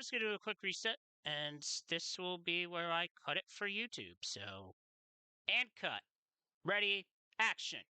just going to do a quick reset, and this will be where I cut it for YouTube. So, and cut. Ready, action.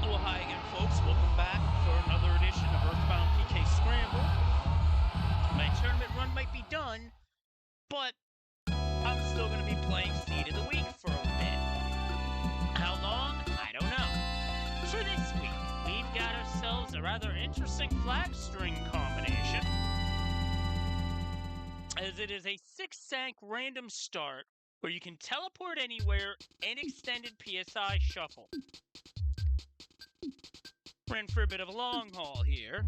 Well, hi again, folks. Welcome back for another edition of Earthbound PK Scramble. My tournament run might be done, but I'm still going to be playing Seed of the Week for a bit. How long? I don't know. For this week, we've got ourselves a rather interesting flagstring combination, as it is a 6 Sanc random start where you can teleport anywhere and extended PSI shuffle. We're in for a bit of a long haul here.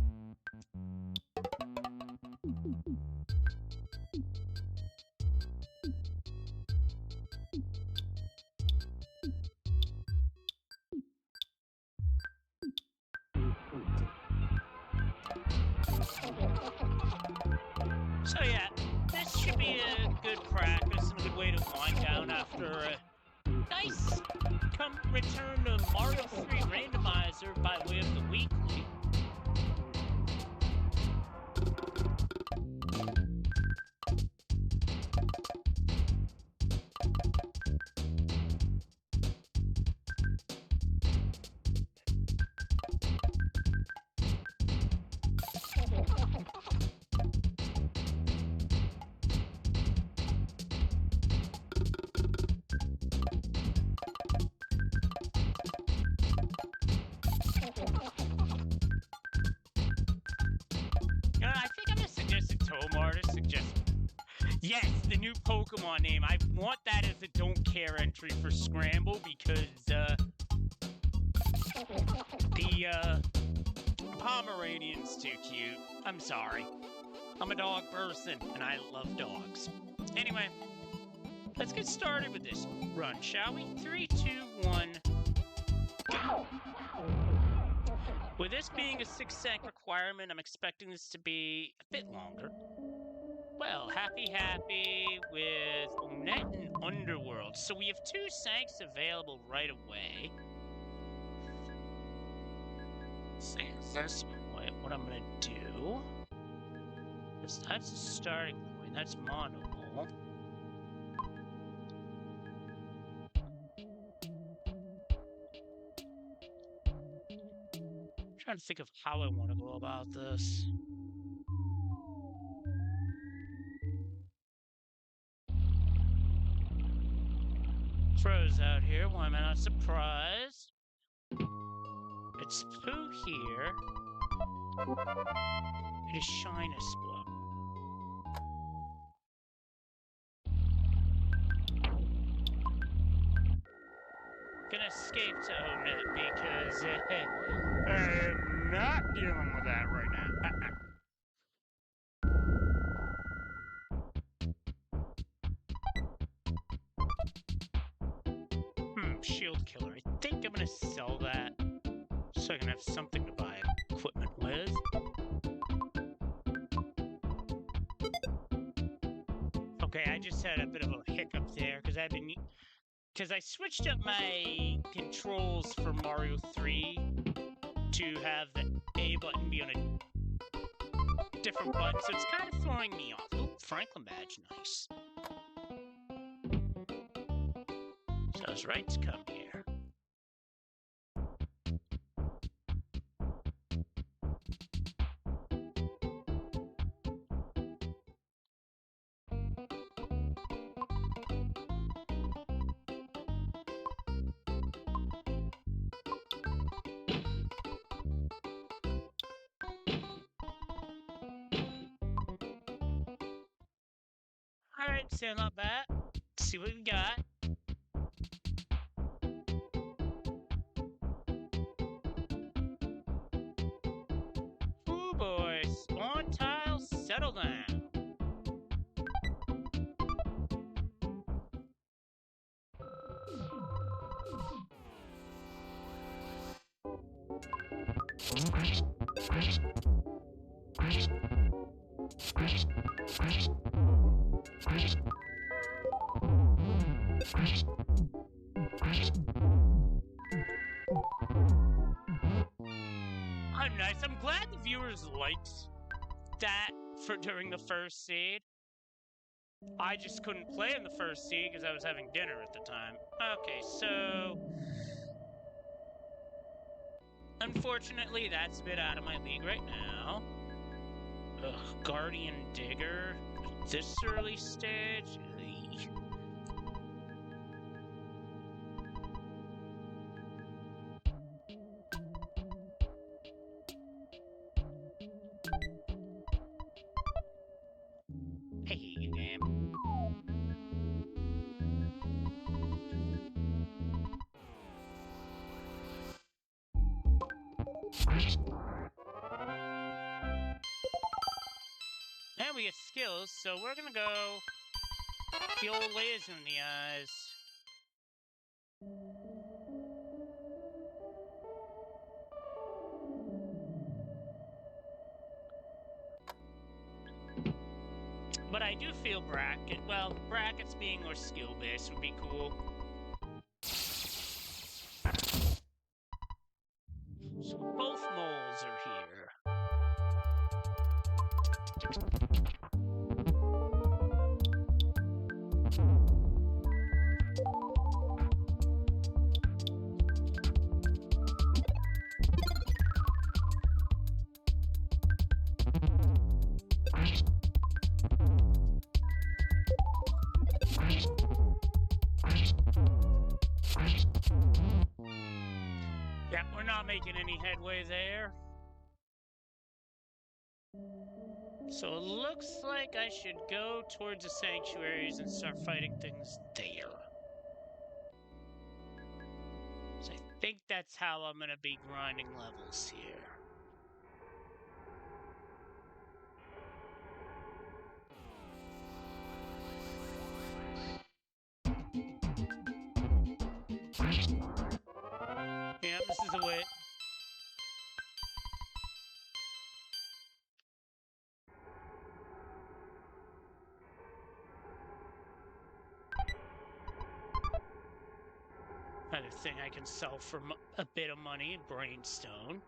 So yeah, this should be a good practice and a good way to wind down after a nice return to Mario 3 Randomizer by way of the weekly. Yes, the new Pokemon name. I want that as a don't care entry for Scramble because the Pomeranian's too cute. I'm sorry. I'm a dog person and I love dogs. Anyway, let's get started with this run, shall we? 3, 2, 1, go. With this being a 6 Sanc requirement, I'm expecting this to be a bit longer. Well, happy with Net and Underworld. So we have 2 Sancs available right away. So at this point, what I'm going to do is that's the starting point. That's Mono Ball. I'm trying to think of how I want to go about this. Froze out here. Why am I not surprised? It's Pooh here. It is Shyness Book. Gonna escape to Onet because I'm not dealing with that right now. Shield Killer. I think I'm gonna sell that so I can have something to buy equipment with. Okay, I just had a bit of a hiccup there because I switched up my controls for Mario 3 to have the A button be on a different button, so it's kind of throwing me off. Ooh, Franklin badge, nice. So I was right to come here. Alright, sound not bad. Let's see what we got. Ooh boy, spawn tile, settle down. I'm nice. I'm glad the viewers liked that for during the first seed. I just couldn't play in the first seed because I was having dinner at the time. Okay, so unfortunately, that's a bit out of my league right now. Ugh, Guardian Digger. This early stage? I hate you, game. And we get skills, so we're gonna go the old laser in the eyes. But I do feel bracket. Well, brackets being more skill based would be cool. So both moles are here. Yeah, we're not making any headway there. So it looks like I should go towards the Sanctuaries and start fighting things there. So I think that's how I'm going to be grinding levels here. Yeah, this is the way. Another thing I can sell for a bit of money, Brainstone.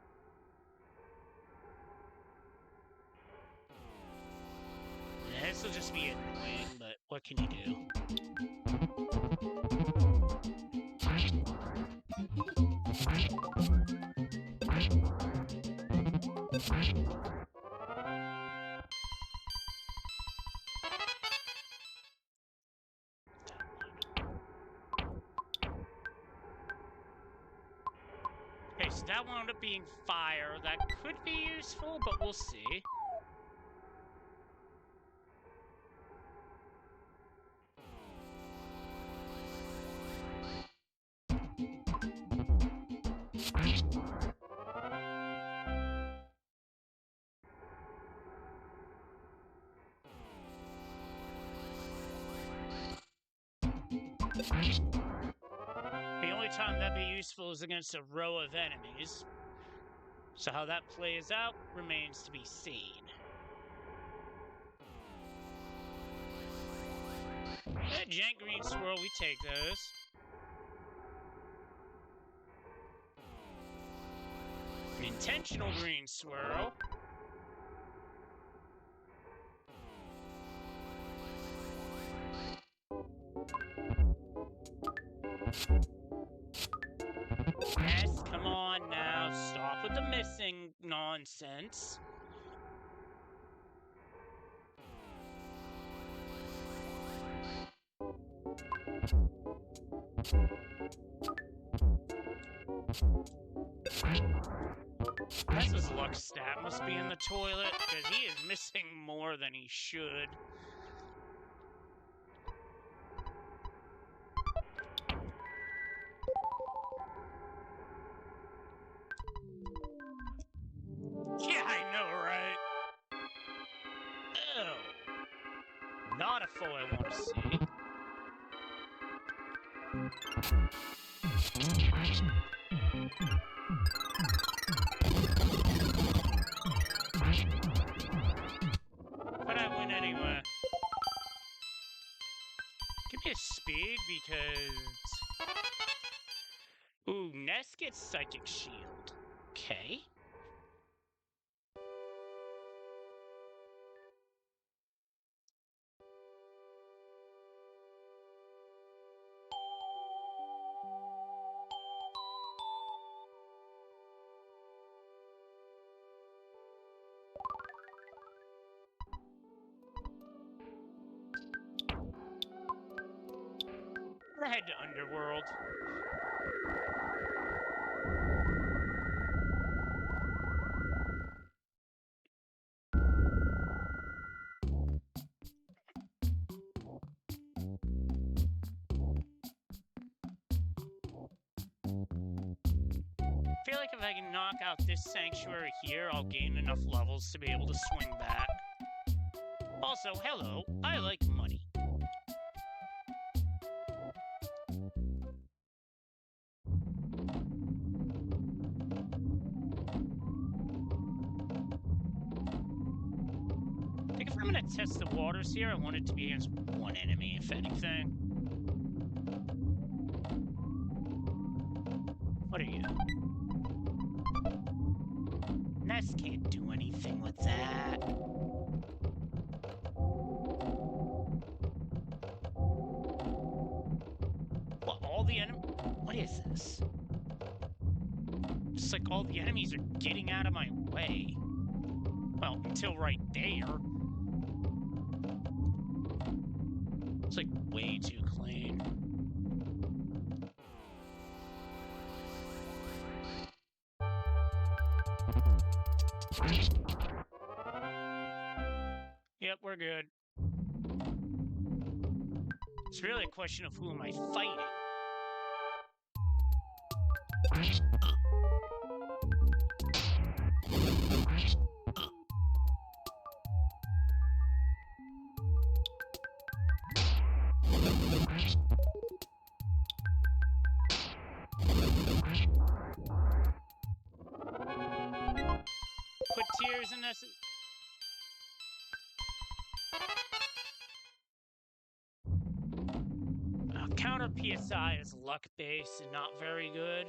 Yeah, this will just be annoying, but what can you do? Okay, so that wound up being fire. That could be useful, but we'll see. The only time that'd be useful is against a row of enemies. So how that plays out remains to be seen. Giant green swirl, we take those. An intentional green swirl. Yes, come on now. Stop with the missing nonsense. That's his luck stat must be in the toilet, because he is missing more than he should. Yeah, I know, right? Oh. Not a foe I want to see. But I win anyway. Give me a speed because... Ooh, Ness gets Psychic Shield. Okay. We're head to Underworld. I feel like if I can knock out this Sanctuary here, I'll gain enough levels to be able to swing back. Also, hello, I like money. I think if I'm gonna test the waters here, I want it to be against one enemy, if anything. What are you? Ness can't do anything with that. What, all the enemies? What is this? Just like all the enemies are getting out of my way. Well, until right there. It's like way too clean. Yep, we're good. It's really a question of who am I fighting. Put tears in this. Counter PSI is luck based and not very good.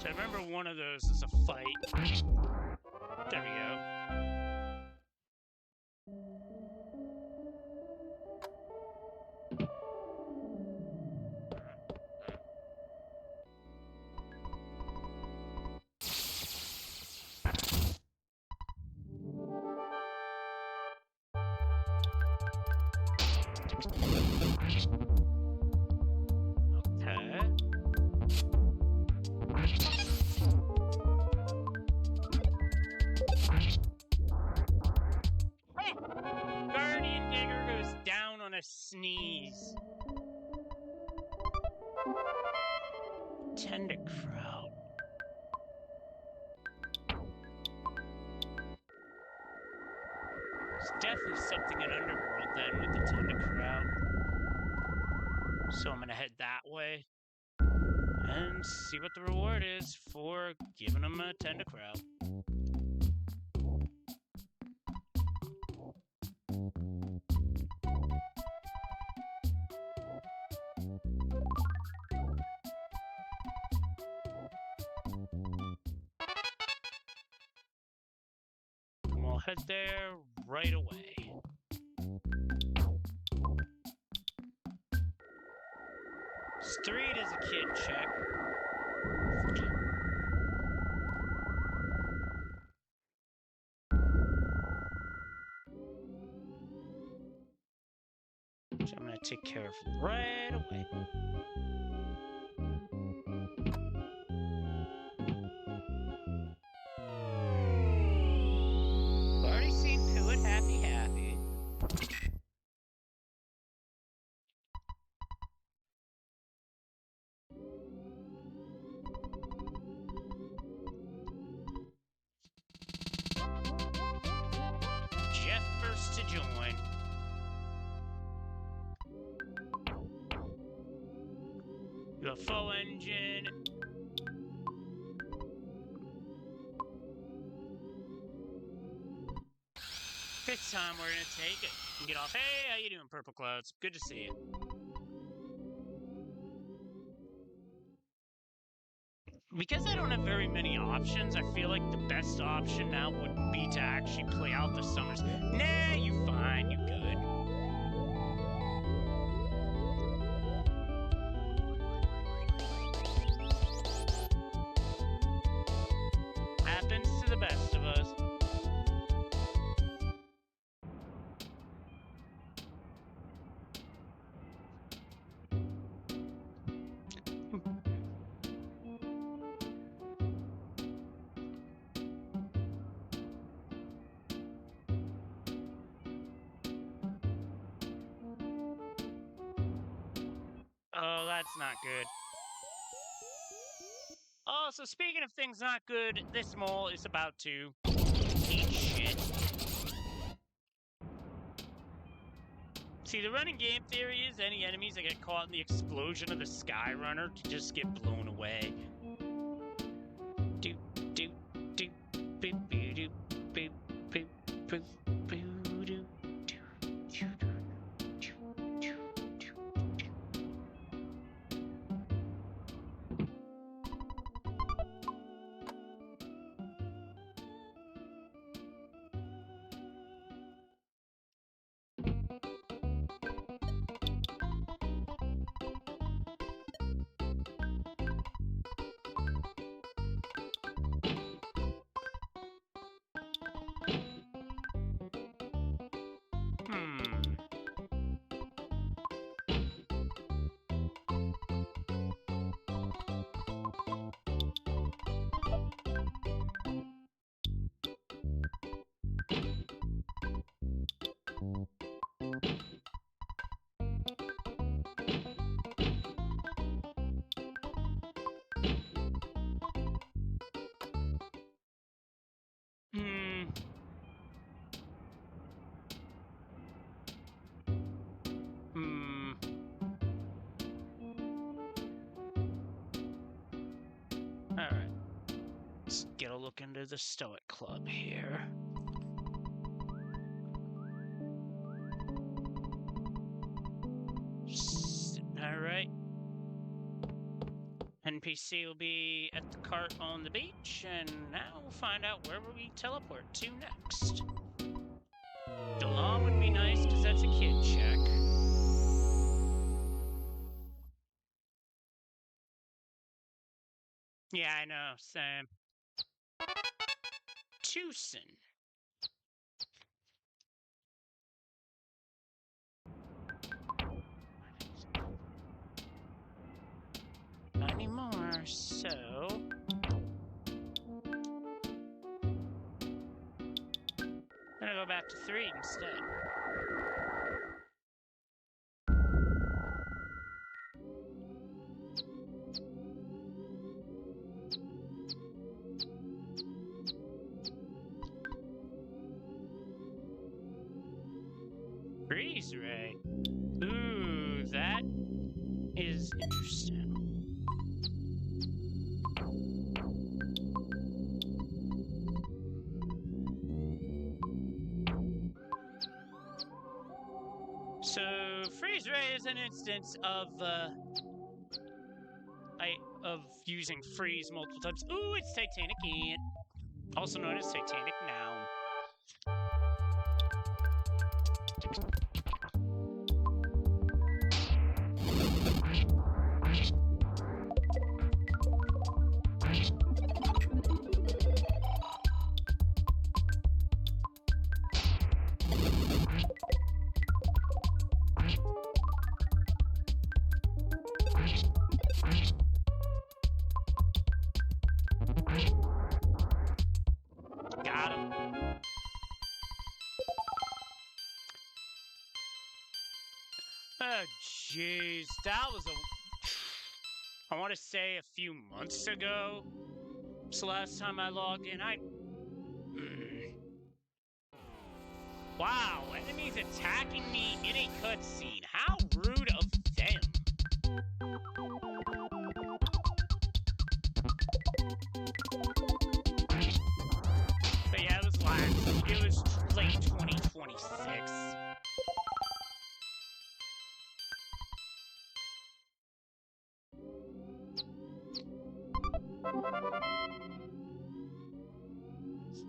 So I remember one of those is a fight. There we go. Sneeze. Tend to crowd. There's definitely something in Underworld then with the tend to crowd. So I'm gonna head that way and see what the reward is for giving them a tend to crowd. head there right away. Street is a kid check. Which I'm gonna take care of right away. Already seen Pillard happy. Jeff first to join. UFO engine. Fifth time we're gonna take it and get off. Hey, how you doing, Purple Clouds? Good to see you. Because I don't have very many options, I feel like the best option now would be to actually play out the summers. Nah, you fine, you good. Happens to the best of us. Oh, that's not good. Oh, so speaking of things not good, this mole is about to eat shit. See, the running game theory is any enemies that get caught in the explosion of the Sky Runner to just get blown away. Do, do, do, boop, boo, do, boop, boop, boop, boo, do, do, do, do. Alright. Let's get a look into the Stoic Club here. Alright. NPC will be at the cart on the beach, and now we'll find out where we teleport to next. DeLon would be nice, because that's a kid check. Yeah, I know, same. Tucson. Not anymore, so... I'm gonna go back to 3 instead. Freeze ray. Ooh, that is interesting. So, freeze ray is an instance of using freeze multiple times. Ooh, it's Titanic Ant, also known as Titanic Noun. Got him. Oh, jeez. That was I want to say a few months ago. It's the last time I logged in. Wow, enemies attacking me in a cutscene. How rude of them. But yeah, it was late 2026.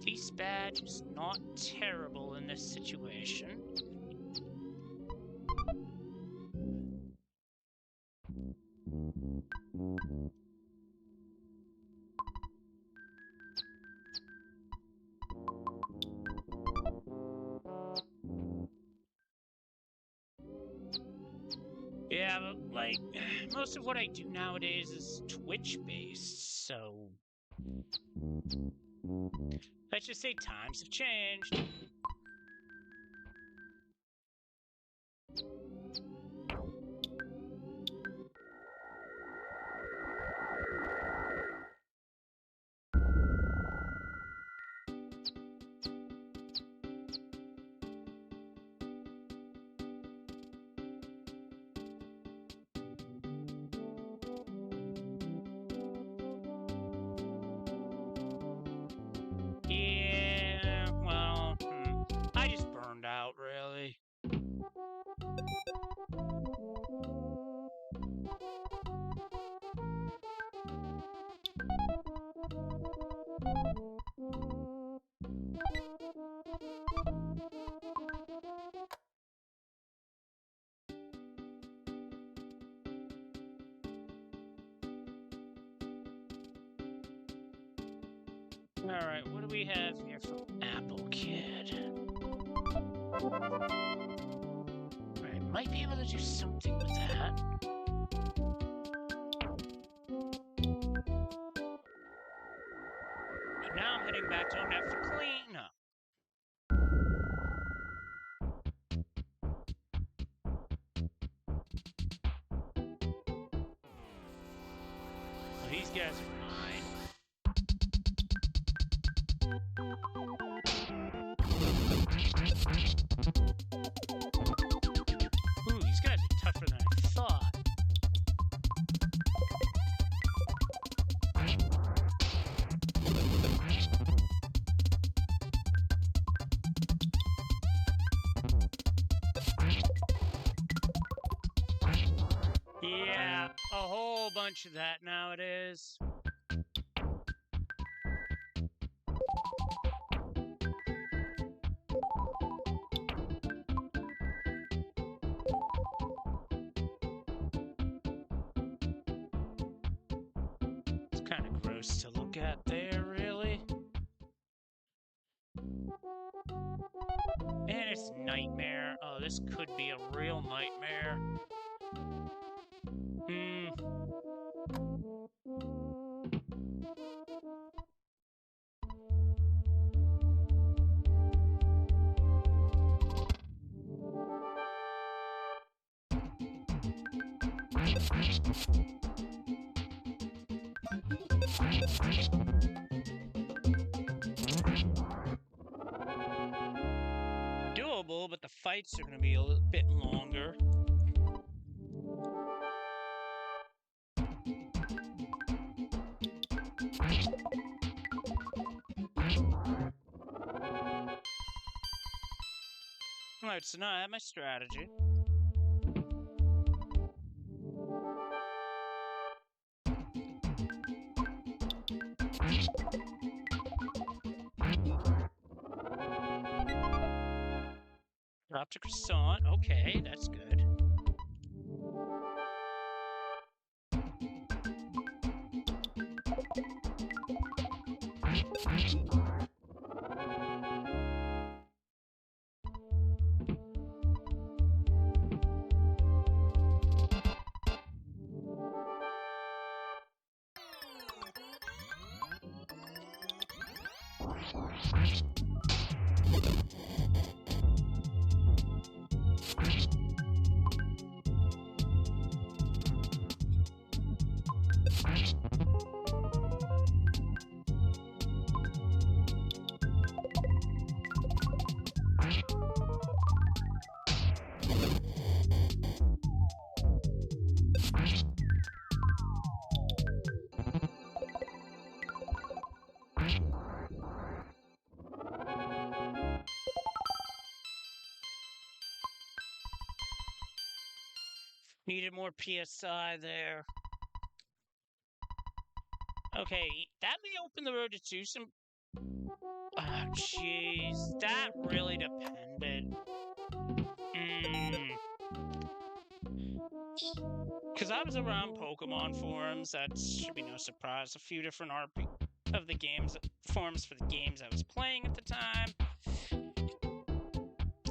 Thief's badge is not terrible in this situation. Yeah, but like, most of what I do nowadays is Twitch-based, so... Let's just say times have changed. Yeah, well, I just burned out, really. Alright, what do we have here from Apple Kid? Alright, might be able to do something with that. But now I'm heading back to Onet for cleanup. Well, these guys are mine. Ooh, these guys are tougher than I thought. Yeah, a whole bunch of that nowadays. It's kind of gross to look at there, really. And it's nightmare. Oh, this could be a real nightmare. Doable, but the fights are going to be a little bit longer. Alright, so now I have my strategy. Drop to croissant. Okay, that's good. Needed more PSI there. Okay, that may open the road to some. Oh, jeez. That really depended. Because I was around Pokemon forums, that should be no surprise. A few different of the games, forums for the games I was playing at the time.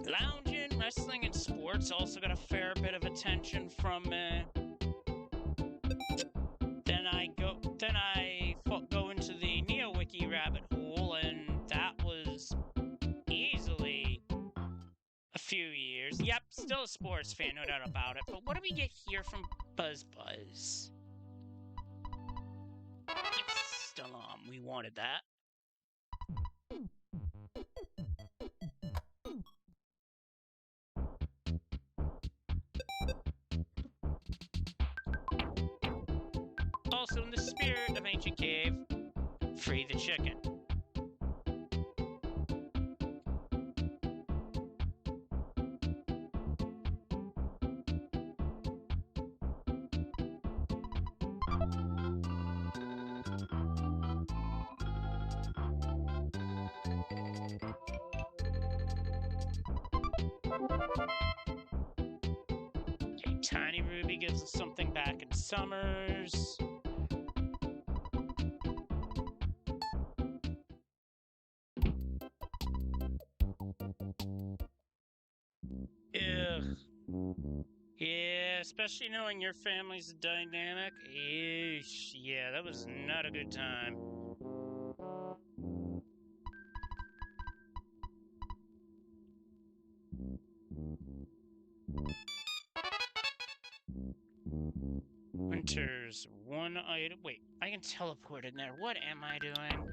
Lounging, wrestling, and sports also got a fair bit of attention from me. Then I go into the NeoWiki rabbit hole, and that was easily a few years. Yep, still a sports fan, no doubt about it. But what do we get here from Buzz? It's still on. We wanted that. Also, in the spirit of Ancient Cave, free the chicken. Okay, Tiny Ruby gives us something back in Summers. Ugh. Yeah, especially knowing your family's dynamic. Eesh. Yeah, that was not a good time. Winter's one item. Wait, I can teleport in there. What am I doing?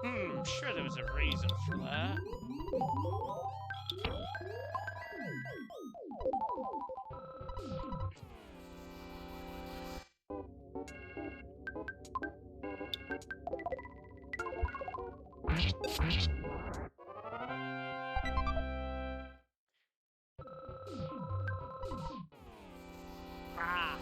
I'm sure there was a reason for that. Ah.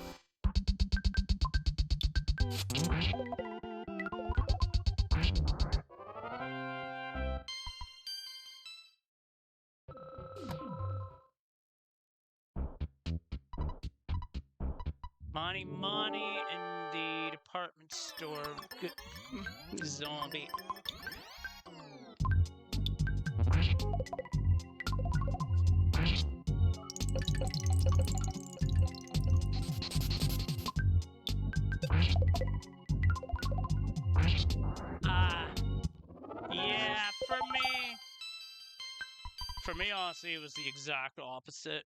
Money in the department store. Good. Zombie. Yeah, for me, honestly, it was the exact opposite.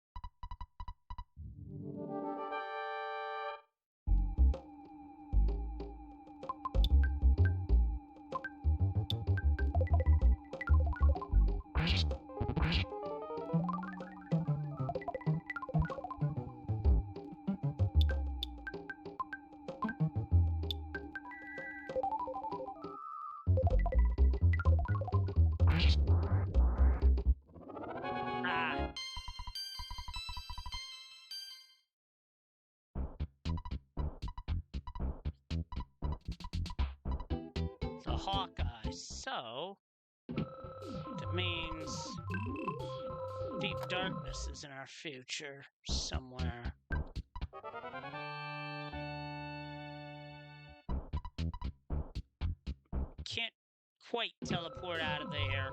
The Hawkeye, so that means Deep darkness is in our future somewhere. Can't quite teleport out of there.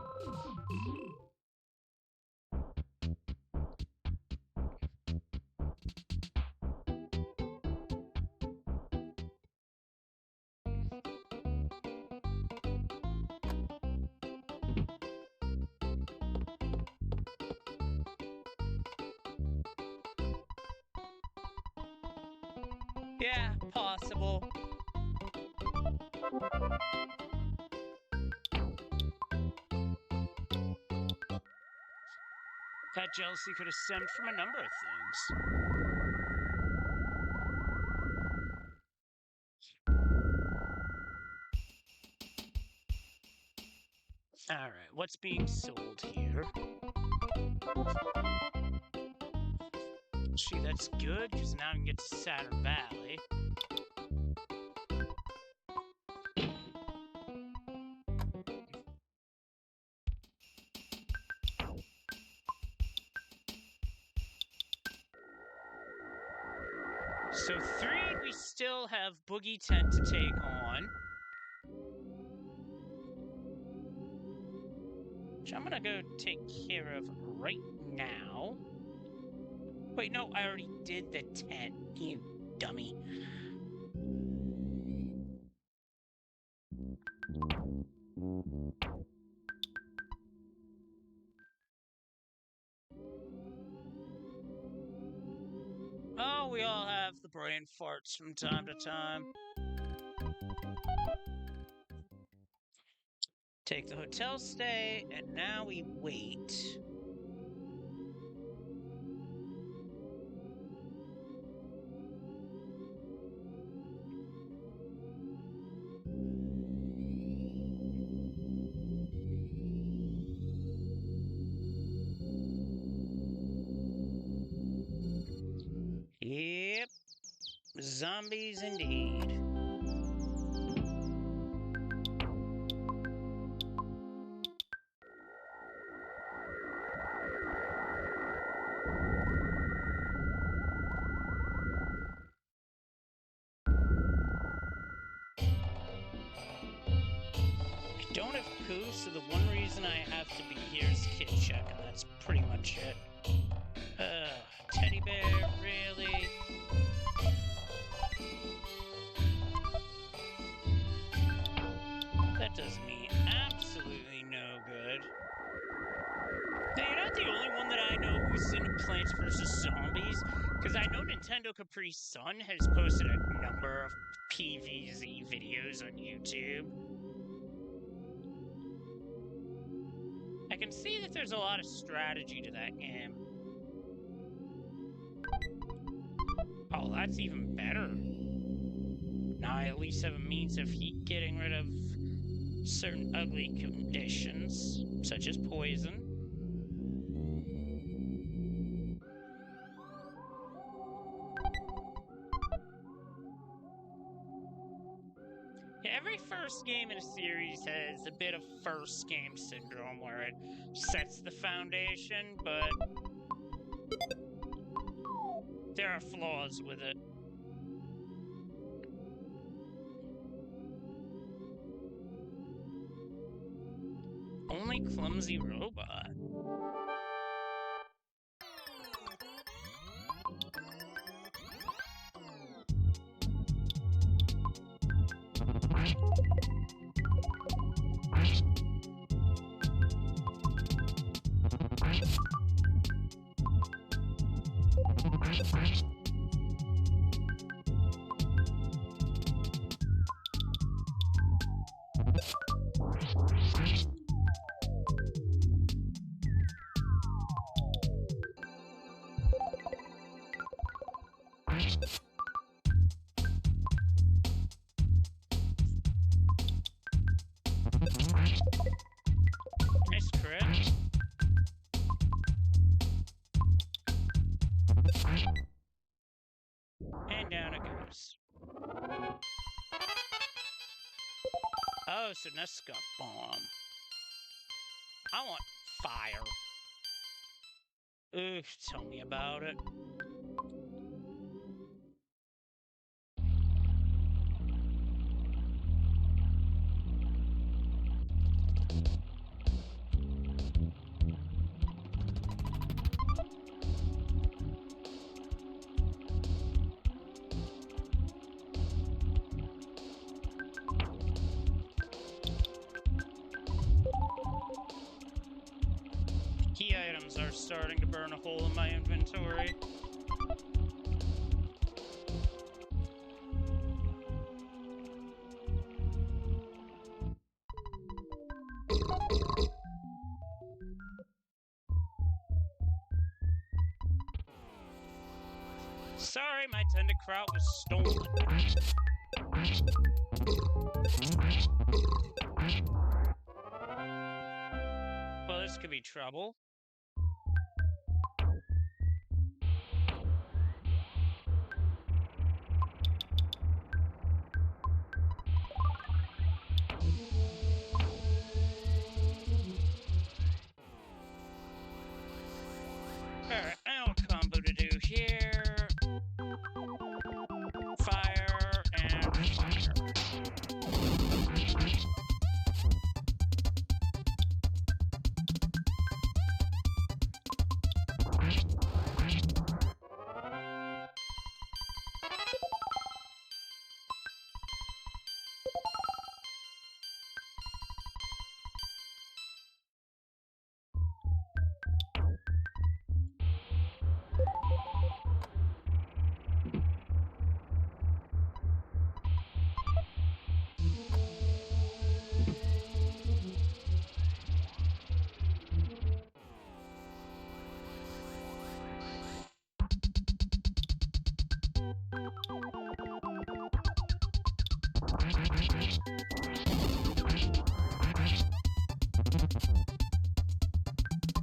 Yeah, possible. That jealousy could have stemmed from a number of things. Alright, what's being sold here? Gee, that's good, because now I can get to Saturn Valley. So 3, we still have Boogie Tent to take on. Which I'm gonna go take care of right now. Wait, no, I already did the tent, you dummy. Oh, we all have the brain farts from time to time. Take the hotel stay, and now we wait. Yep, zombies indeed. I don't have poo, so the one reason I have to be here is kid check, and that's pretty much it. Teddy bear, really? That does me absolutely no good. Now, you're not the only one that I know who's into Plants vs. Zombies, because I know Nintendo Capri Sun has posted a number of PvZ videos on YouTube. I can see that there's a lot of strategy to that game. Oh, that's even better. Now I at least have a means of getting rid of certain ugly conditions, such as poison. Every first game in a series has a bit of first game syndrome where it sets the foundation, but there are flaws with it. Only clumsy robot. Nice crit. And down it goes. Oh, so Ness got bomb. I want fire. Oof, tell me about it. Key items are starting to burn a hole in my inventory. Sorry, my tender kraut was stolen. Well, this could be trouble. Alright, I know what combo to do here. Fire and fire.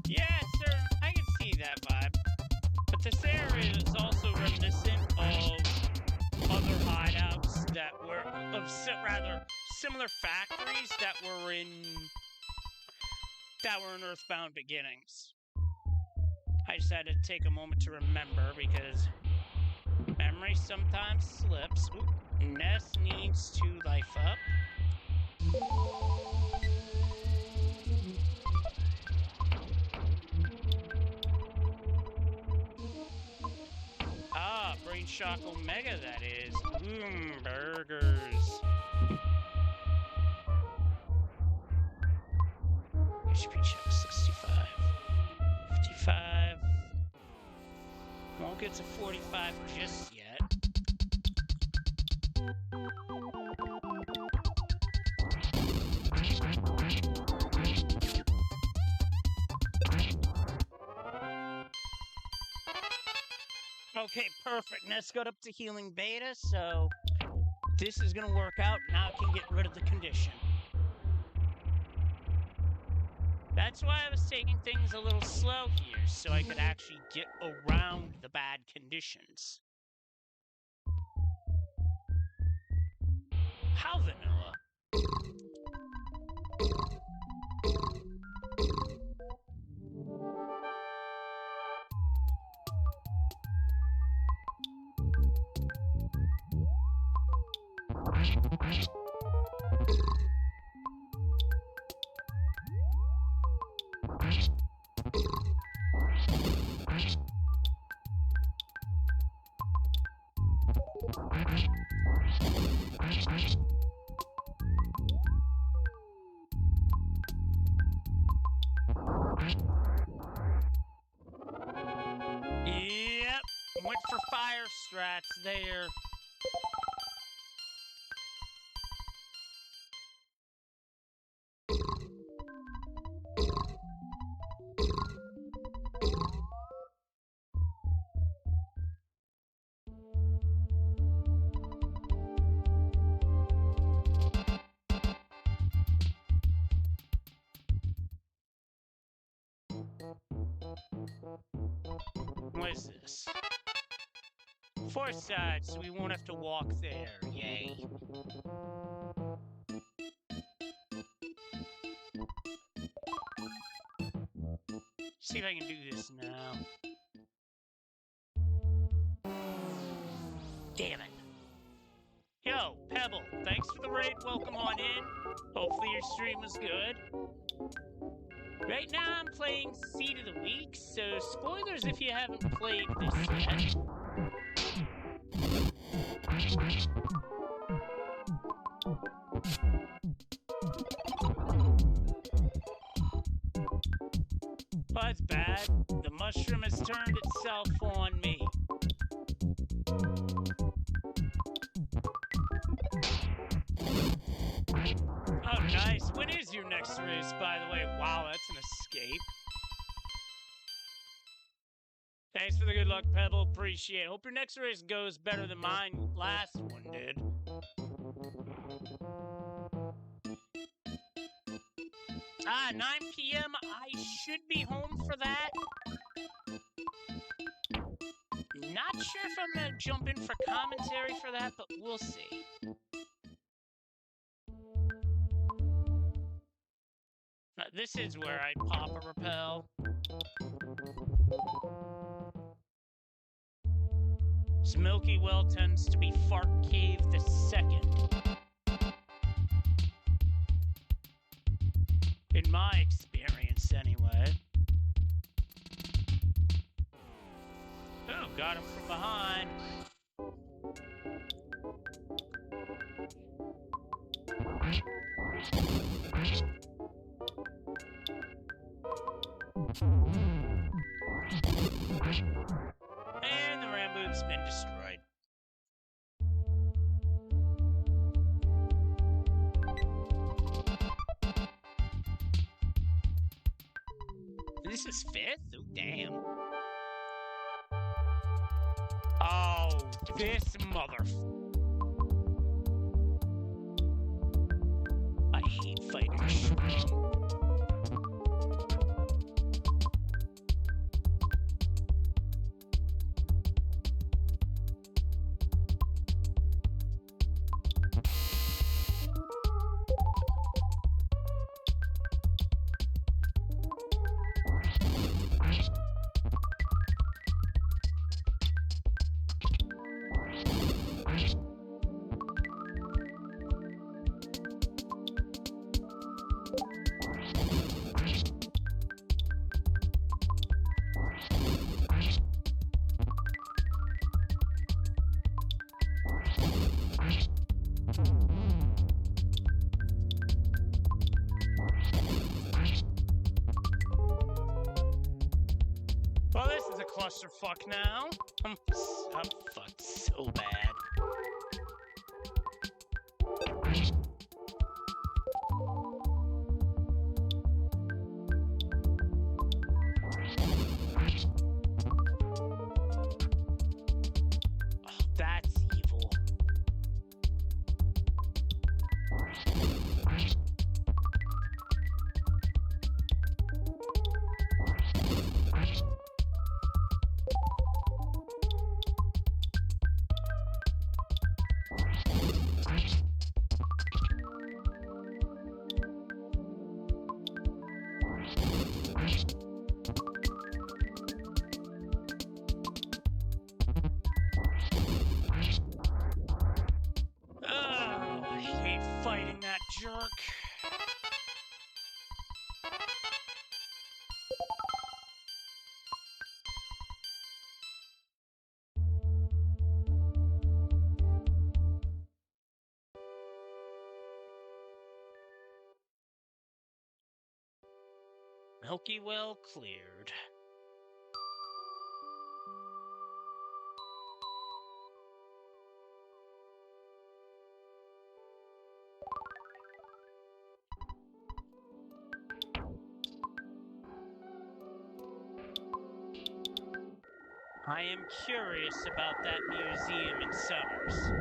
Yeah, sir, I can see that vibe. But this area is also reminiscent of other hideouts that were rather similar factories that were in Earthbound Beginnings. I just had to take a moment to remember because memory sometimes slips. Ooh, Ness needs to life up. Ah, Brain Shock Omega, that is. Burgers. HP check 65. 55. Won't get to 45 just yet. Okay, perfect. Ness got up to healing beta, so this is gonna work out. Now I can get rid of the condition. That's why I was taking things a little slow here, so I could actually get around the bad conditions. How vanilla? Yep, went for fire strats there. What is this? Force side, so we won't have to walk there. Yay. see if I can do this now. Damn it. Yo, Pebble, thanks for the raid. Welcome on in. Hopefully your stream was good. Right now I'm playing Seed of the Week, so spoilers if you haven't played this yet. Oh, it's bad. The mushroom has turned itself on me. Oh, nice. When is your next race, by the way? Wow, that's an escape. Thanks for the good luck, Pebble. Appreciate it. Hope your next race goes better than mine last one did. 9 p.m. I should be home for that. Not sure if I'm gonna jump in for commentary for that, but we'll see. This is where I'd pop a rappel. This Milky Well tends to be Fart Cave the Second. In my experience, anyway. Oh, got him from behind. And the Ramboon's been destroyed. This is 5th? Oh, damn. Oh, this mother... I hate fighting Shroom. Well, this is a clusterfuck now. I'm fucked so bad. Oh, that's evil. I hate fighting that jerk. Milky Well cleared. I am curious about that museum in Summers.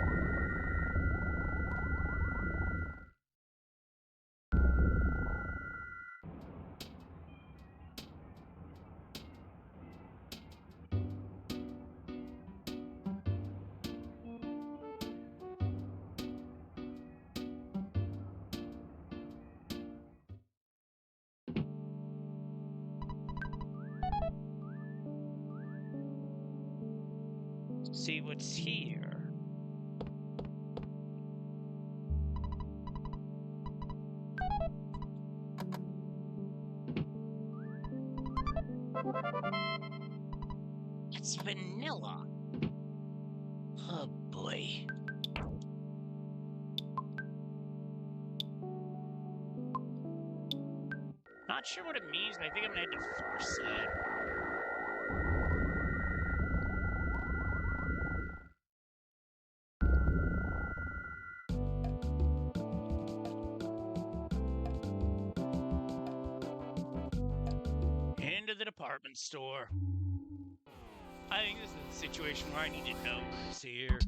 See what's here. It's vanilla. Oh boy. Not sure what it means, but I think I'm gonna have to force it. Into the department store. I think this is a situation where I need to know who's here.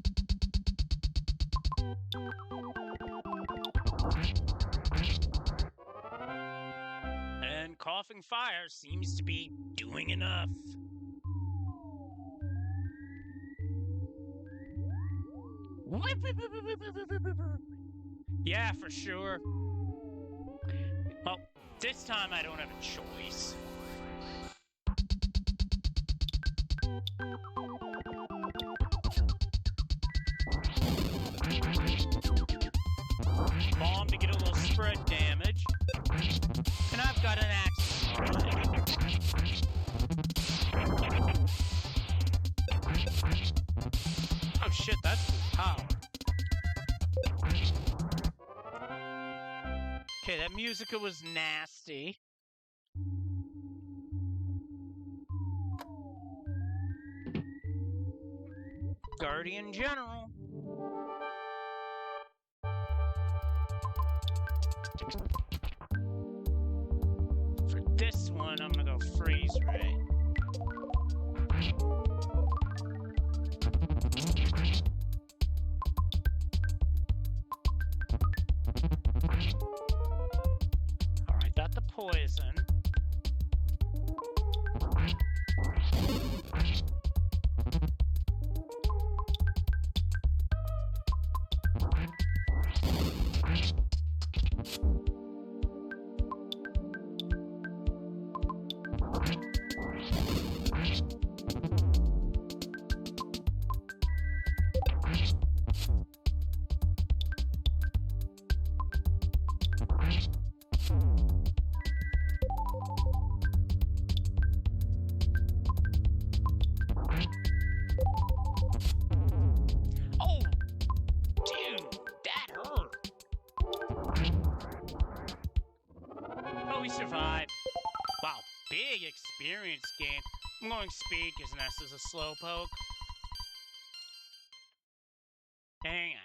And coughing fire seems to be doing enough. Yeah, for sure. Well, this time I don't have a choice. Bomb to get a little spread damage. And I've got an axe. Oh shit, that's power. Okay, that musica was nasty. Guardian General. For this one, I'm gonna go freeze ray. Alright, got the poison. We survived. Wow, big experience gain. I'm going speed because Ness is a slowpoke. Hang on.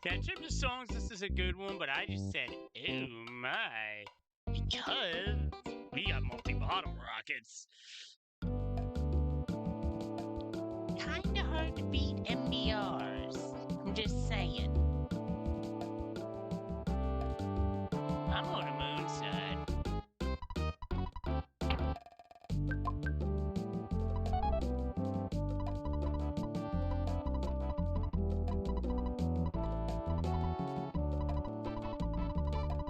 Yeah, in terms of songs, this is a good one, but I just said, oh my, because we got multi-bottle rockets. Kinda hard to beat MBRs, I'm just saying. I'm on the moon side.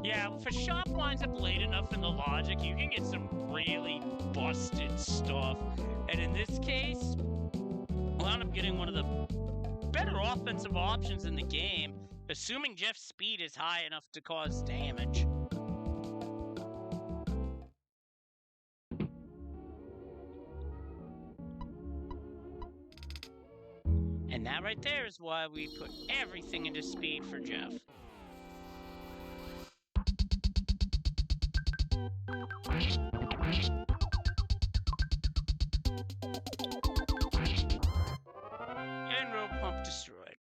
Yeah, if a shop winds up late enough in the logic, you can get some really busted stuff. And in this case, we'll end up getting one of the better offensive options in the game, assuming Jeff's speed is high enough to cause damage. And that right there is why we put everything into speed for Jeff. And road pump destroyed.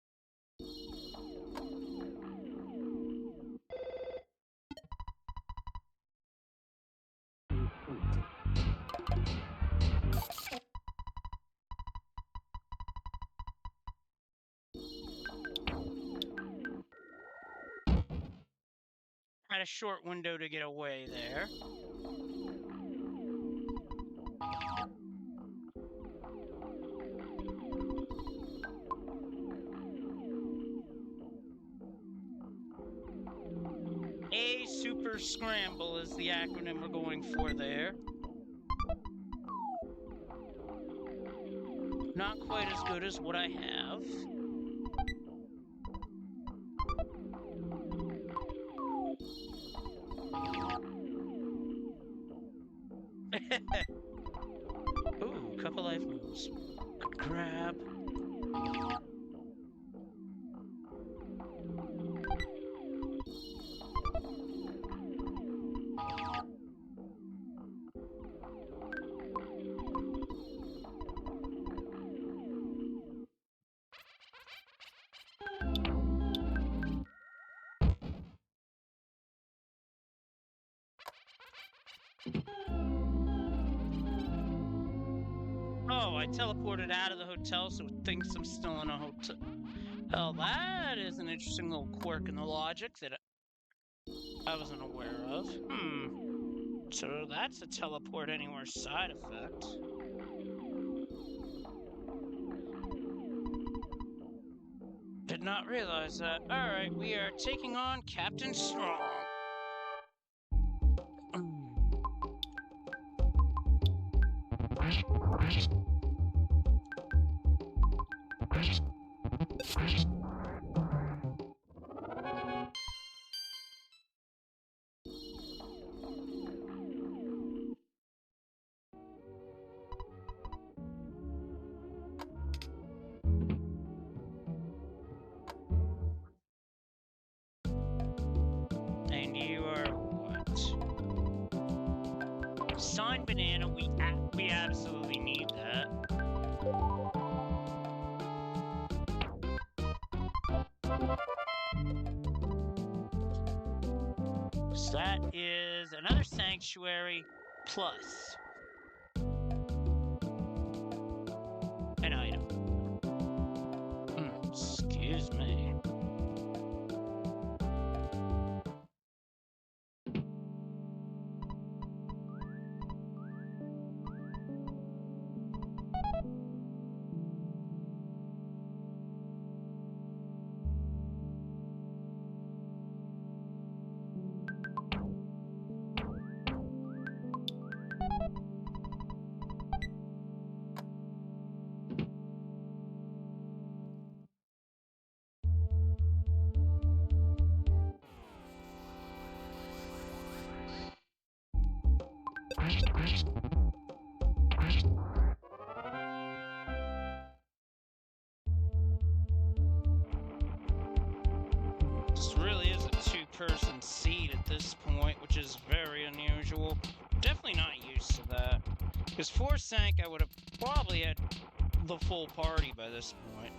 Had a short window to get away there. A Super Scramble is the acronym we're going for there. Not quite as good as what I have. Ooh, couple life moves. Good grab. Oh, I teleported out of the hotel, so it thinks I'm still in a hotel. Well, that is an interesting little quirk in the logic that I wasn't aware of. So that's a teleport anywhere side effect. Did not realize that. Alright, we are taking on Captain Strong. And you are what? Signed banana, we absolutely need that. So that is another Sanctuary plus an item. Excuse me. This really is a two-person seat at this point, which is very unusual. Definitely not used to that. Because for Sanc, I would have probably had the full party by this point.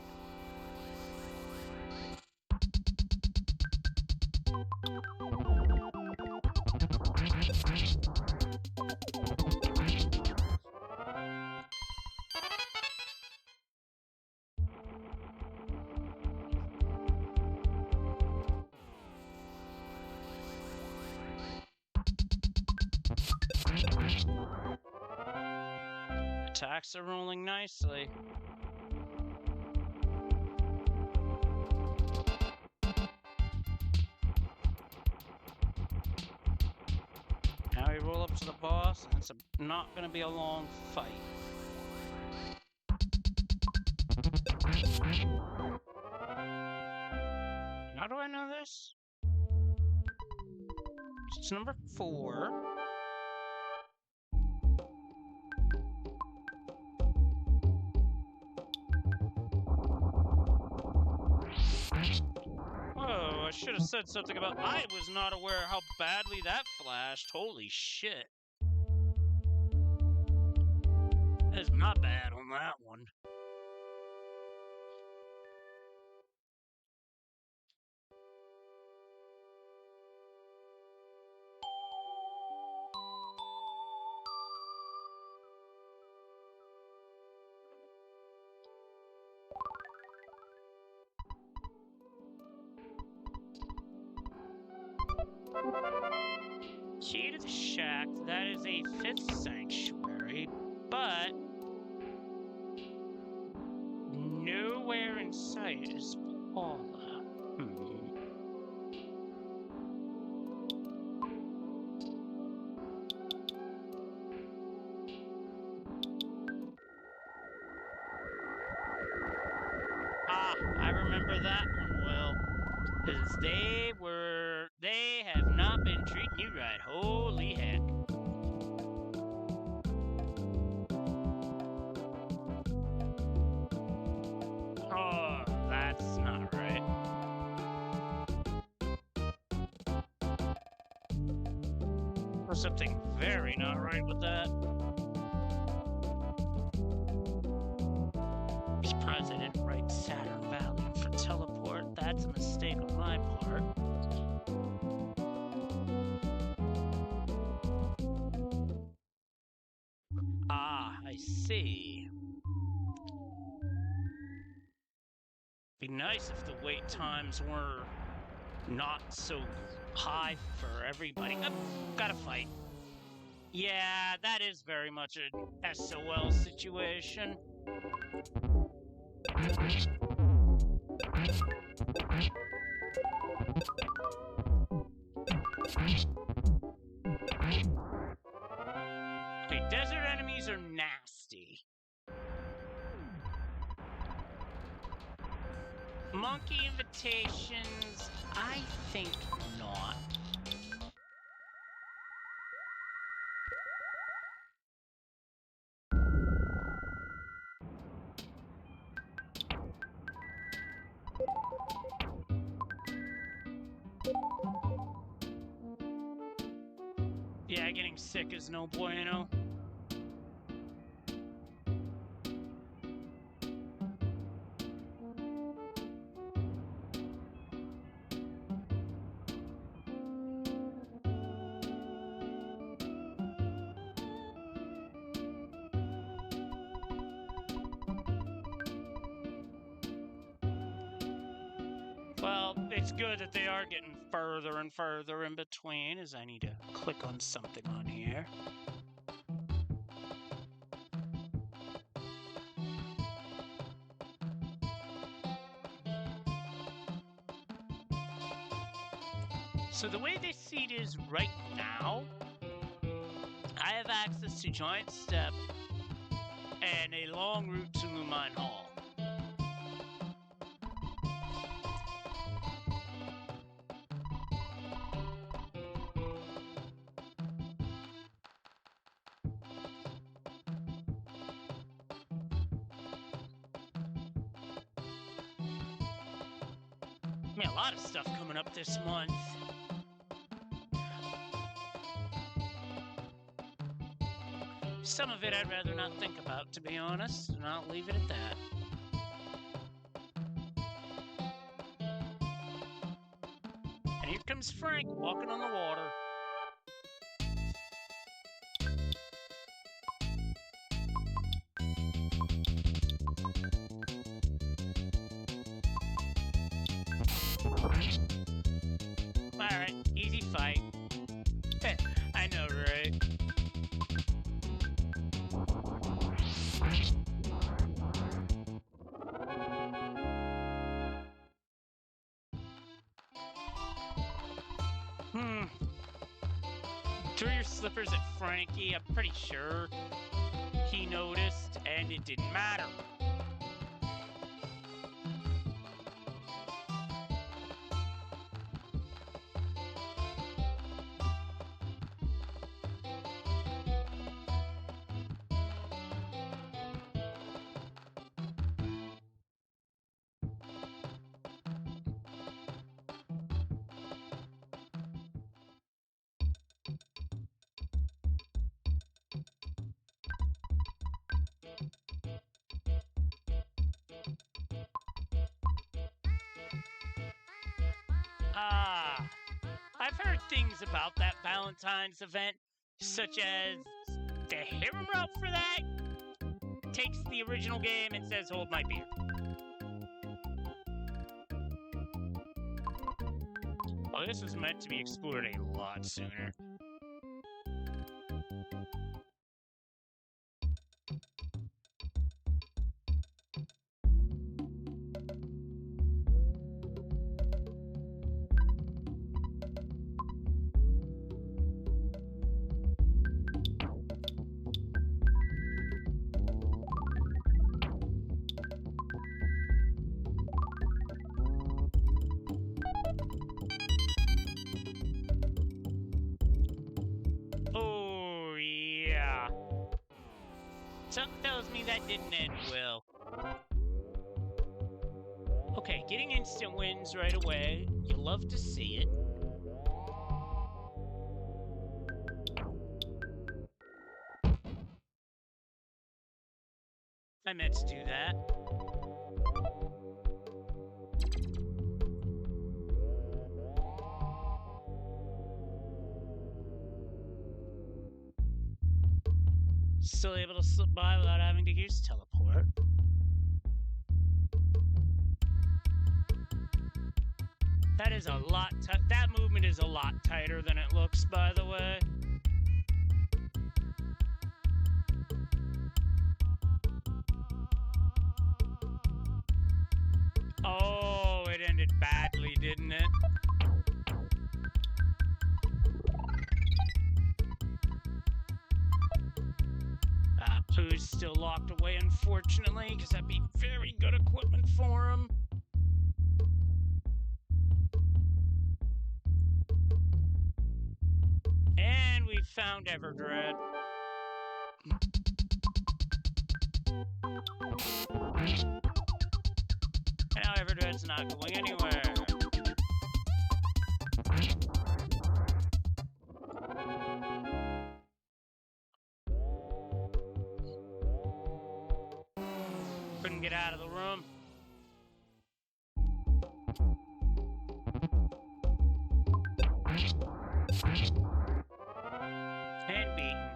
Attacks are rolling nicely. you roll up to the boss, and it's not gonna be a long fight. How do I know this? It's number 4. Oh, I should have said something about... I was not aware how badly that flashed. Holy shit. That's not bad on that one. Key to the shack, that is a 5th sanctuary, but nowhere in sight is Paula. Ah, I remember that one well. Because they have not been treating you right. Holy heck. Oh, that's not right. There's something very not right with that. I'm surprised I didn't write Saturn Valley for teleport. That's a mistake on my part. Ah, I see. Be nice if the wait times were not so high for everybody. Oh, gotta fight. Yeah, that is very much an SOL situation. Okay, desert enemies are nasty. Monkey invitations, I think not. Yeah, getting sick is no bueno. Well, it's good that they are getting further and further in between, as I need to click on something on here. So the way this seat is right now, I have access to Giant Step and a long route to Lumine Hall. Yeah, a lot of stuff coming up this month. Some of it I'd rather not think about, to be honest, and I'll leave it at that. And here comes Frank walking on the water. Alright, easy fight. I know, right? Threw your slippers at Frankie. I'm pretty sure he noticed, and it didn't matter. I've heard things about that Valentine's event, such as the hero route for that takes the original game and says, "Hold my beer." Well, this was meant to be explored a lot sooner. Something tells me that didn't end well. Okay, getting instant wins right away. You love to see it. I meant to do that. Still able to slip by without having to use teleport. That is a lot. That movement is a lot tighter than it looks, by the way. Oh, it ended badly, didn't it? Pooh's still locked away, unfortunately, because that'd be very good equipment for him. And we found Everdread. Now Everdread's not going anywhere. Couldn't get out of the room. And beaten.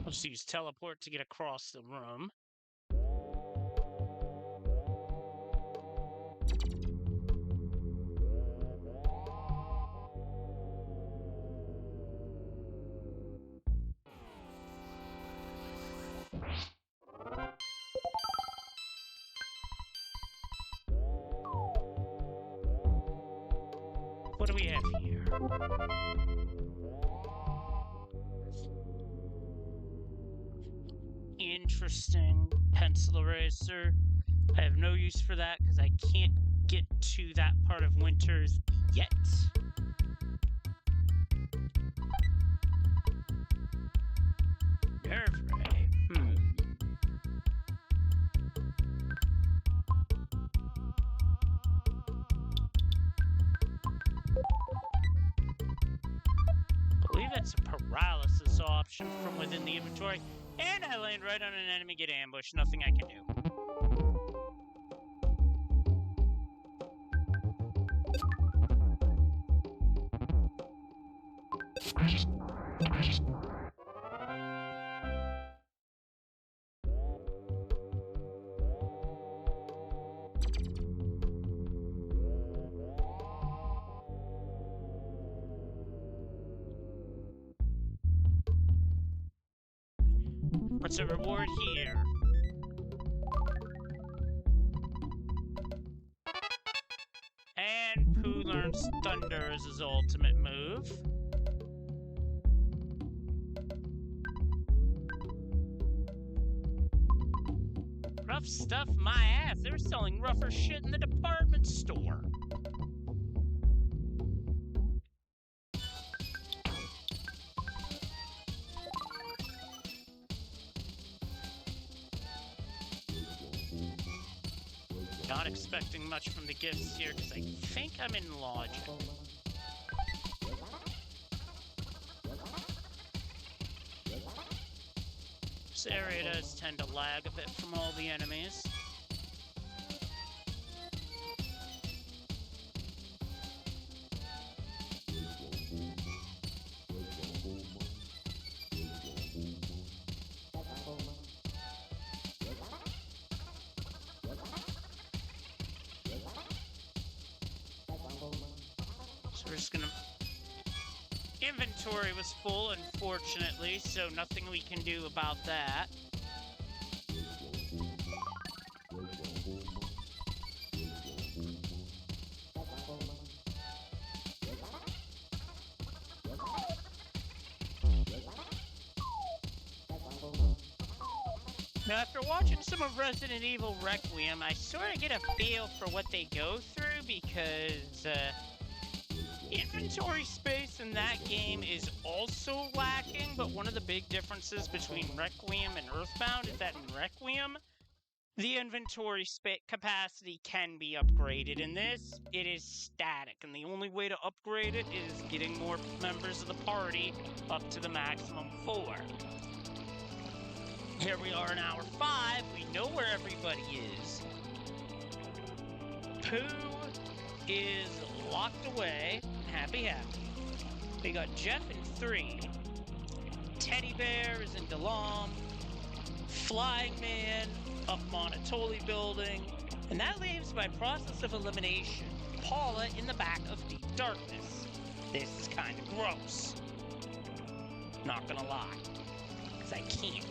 Let's use teleport to get across the room. What do we have here? Interesting. Pencil eraser. I have no use for that because I can't get to that part of Winters yet. Nerve ray. I believe that's a paralysis option from within the inventory. And I land right on an enemy, get ambushed. Nothing I can do. What's a reward here? And Pooh learns Thunder as his ultimate move. Rough stuff, my ass. They were selling rougher shit in the department store. Not expecting much from the gifts here because I think I'm in logic. This area does tend to lag a bit from all the enemies. So we're just gonna... Inventory was full, unfortunately, so nothing we can do about that. Now, after watching some of Resident Evil Requiem, I sort of get a feel for what they go through because, inventory space in that game is also lacking, but one of the big differences between Requiem and Earthbound is that in Requiem, the inventory capacity can be upgraded. In this, it is static, and the only way to upgrade it is getting more members of the party up to the maximum 4. Here we are in hour 5, we know where everybody is. Pooh is locked away. Happy. We got Jeff in 3. Teddy Bear is in Delam. Flying Man up Monotoli Building. And that leaves, by process of elimination, Paula in the back of Deep Darkness. This is kind of gross. Not gonna lie. Because I can't.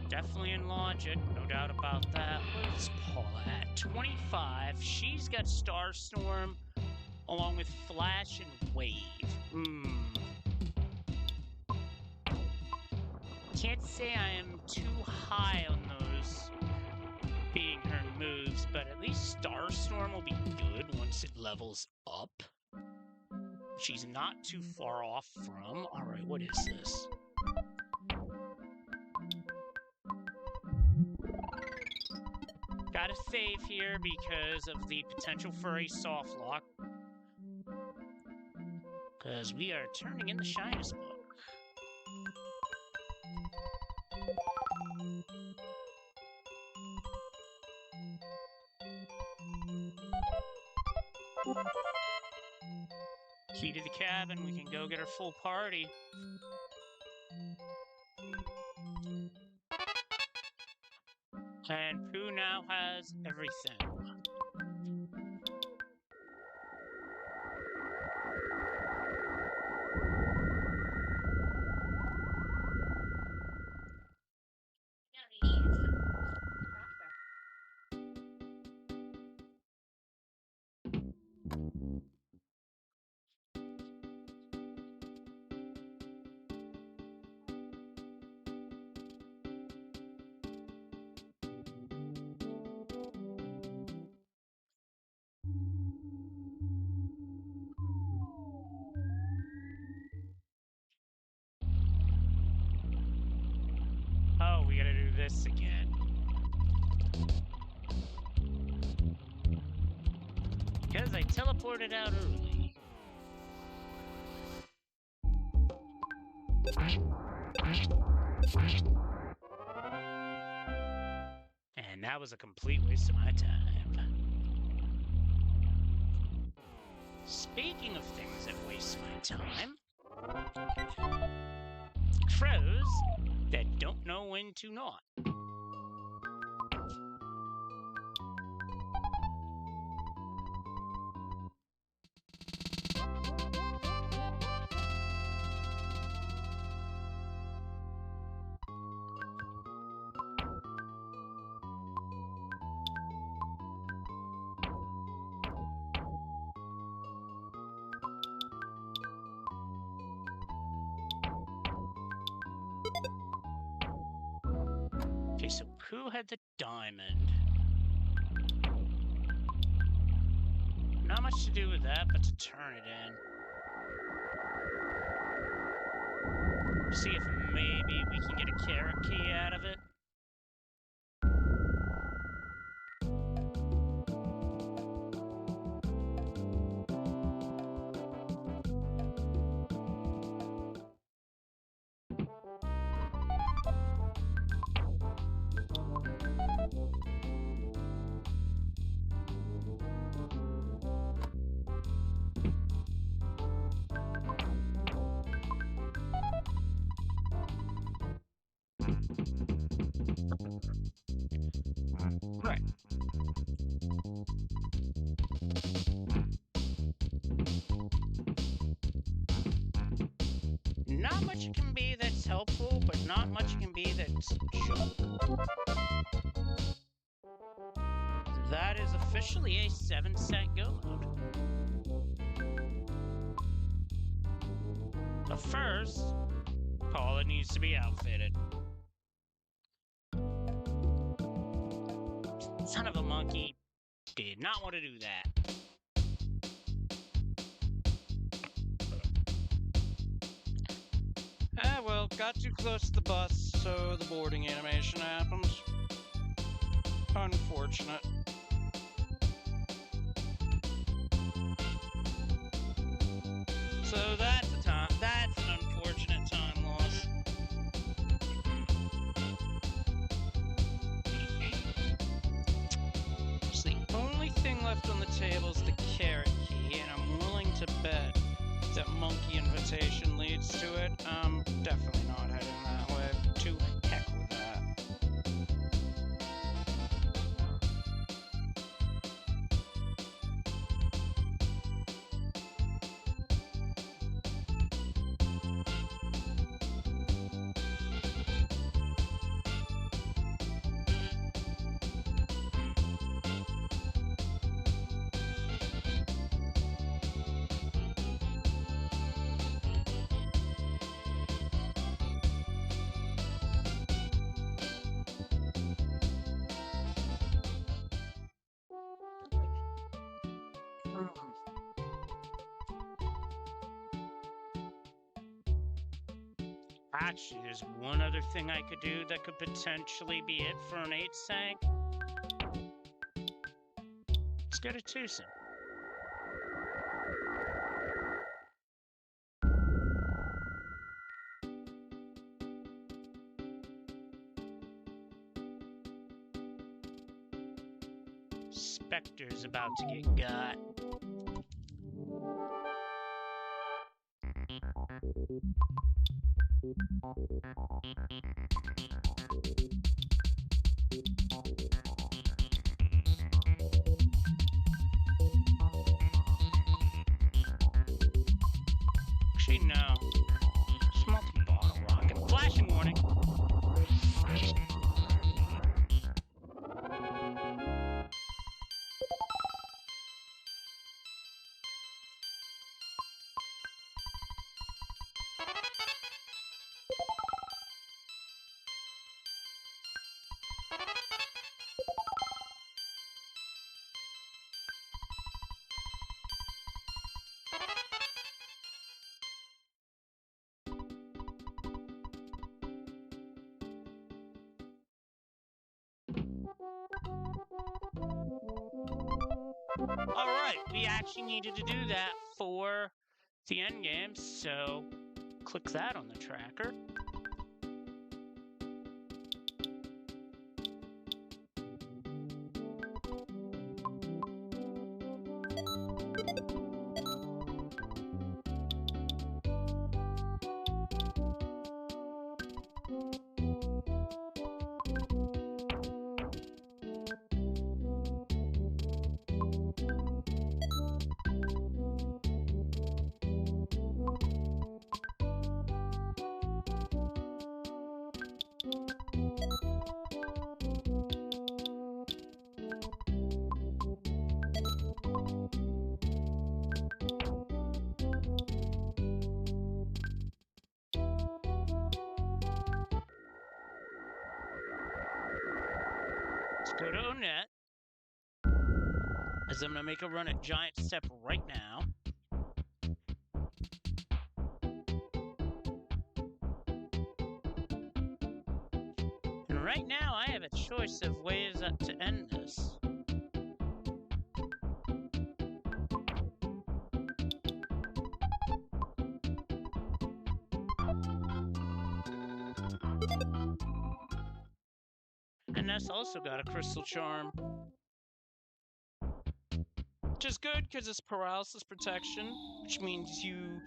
Definitely in logic, no doubt about that. What is Paula at? 25. She's got Starstorm along with Flash and Wave. Can't say I am too high on those being her moves, but at least Starstorm will be good once it levels up. She's not too far off from... Alright, what is this? Gotta save here because of the potential for a soft lock. Because we are turning in the Shyness book. Key to the cabin, we can go get our full party. And who now has everything? Oh, we gotta do this again. Because I teleported out early. And that was a complete waste of my time. Speaking of things that waste my time, crows that don't know when to not. Okay, so who had the diamond? Not much to do with that, but to turn it in. See if maybe we can get a carrot key out of it. Right. Not much it can be that's helpful, but not much it can be that's junk. That is officially a 7-cent go mode. But first, Paula needs to be outfitted. Son of a monkey did not want to do that. Ah, well, got too close to the bus, so the boarding animation happens. Unfortunate. So that's an unfortunate time loss. So the only thing left on the table is the carrot key, and I'm willing to bet that monkey invitation leads to it. I'm definitely not heading that way. To heck with that. Actually, there's one other thing I could do that could potentially be it for an 8 Sanc. Let's go to 2 Sanc. Spectre's about to get got. Actually, no. It's multi-bottle rocket. Flashing warning. Alright, we actually needed to do that for the end game, so click that on the tracker. Let's go to Onet, as I'm going to make a run at Giant Step right now. And right now, I have a choice of ways to end this. And Ness also got a Crystal Charm. Which is good, because it's paralysis protection, which means you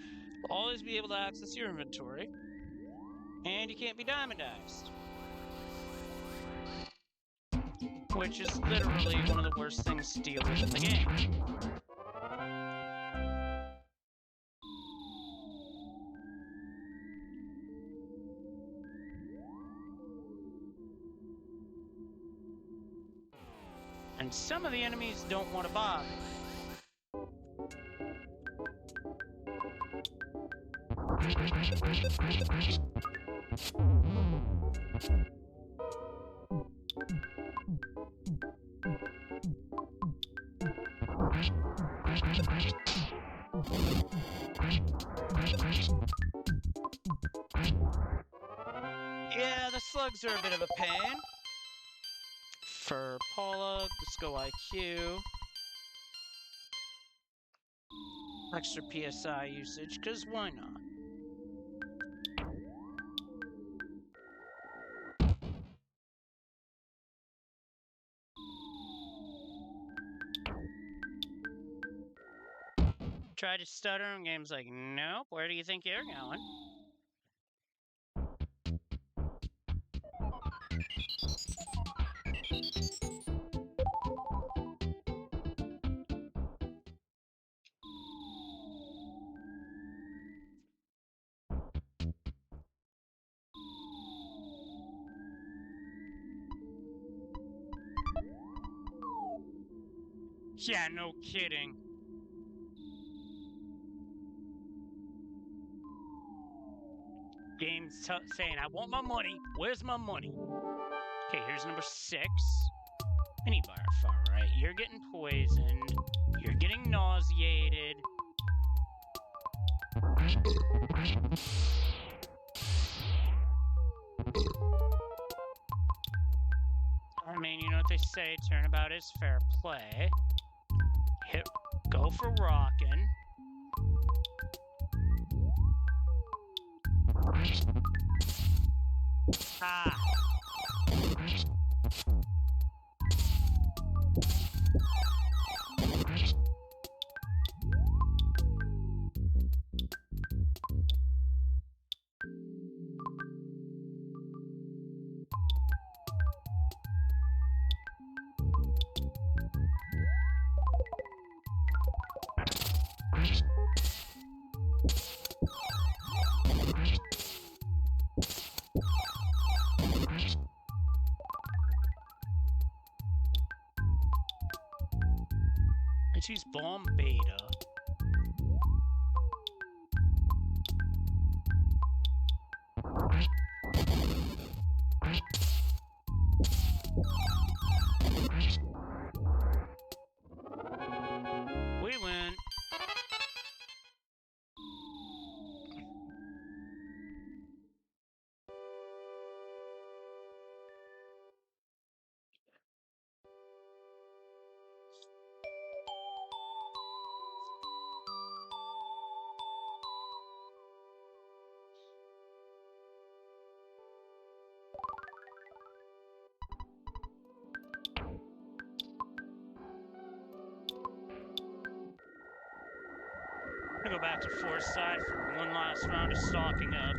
will always be able to access your inventory. And you can't be diamondized. Which is literally one of the worst things to deal with in the game. And some of the enemies don't want to bother. Yeah, the slugs are a bit of a pain. For Paula, let's go IQ. Extra PSI usage, because why not? Try to stutter, and game's like, nope, where do you think you're going? Yeah, no kidding. Game's saying, I want my money. Where's my money? Okay, here's number 6. Mini bar far right. You're getting poisoned. You're getting nauseated. I mean, you know what they say, turnabout is fair play. Go for rockin'. Ah. Let's use bomb beta. We win. I'm gonna go back to force side for one last round of stalking up.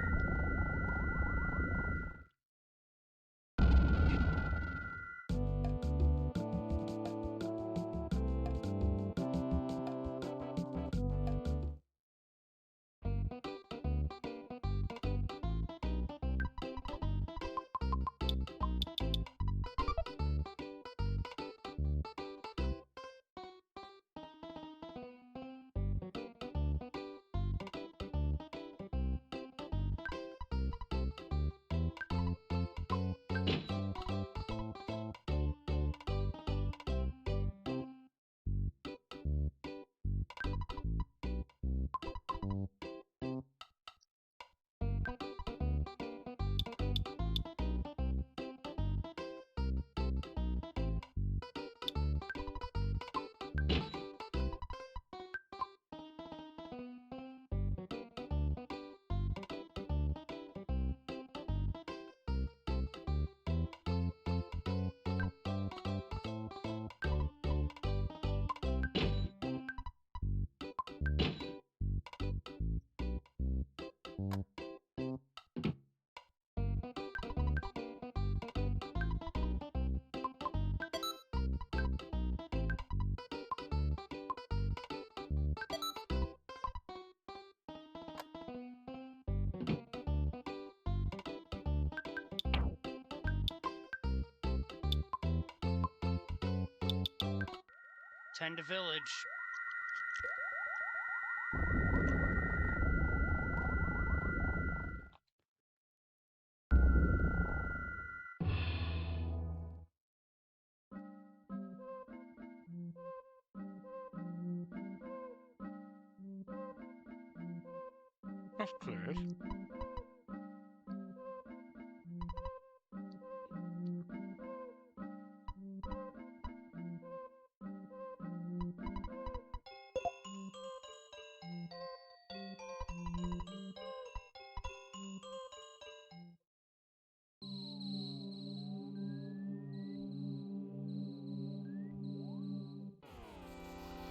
Tend to village. That's good.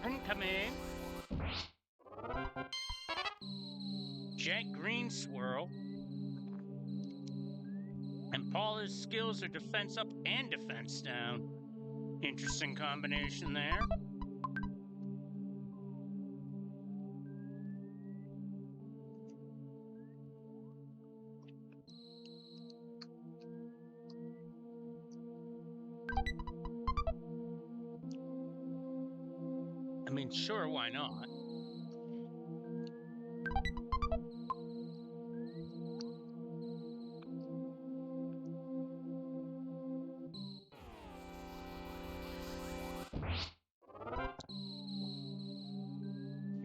Incoming. Jet green swirl. And Paula's skills are defense up and defense down. Interesting combination there. I mean, sure, why not?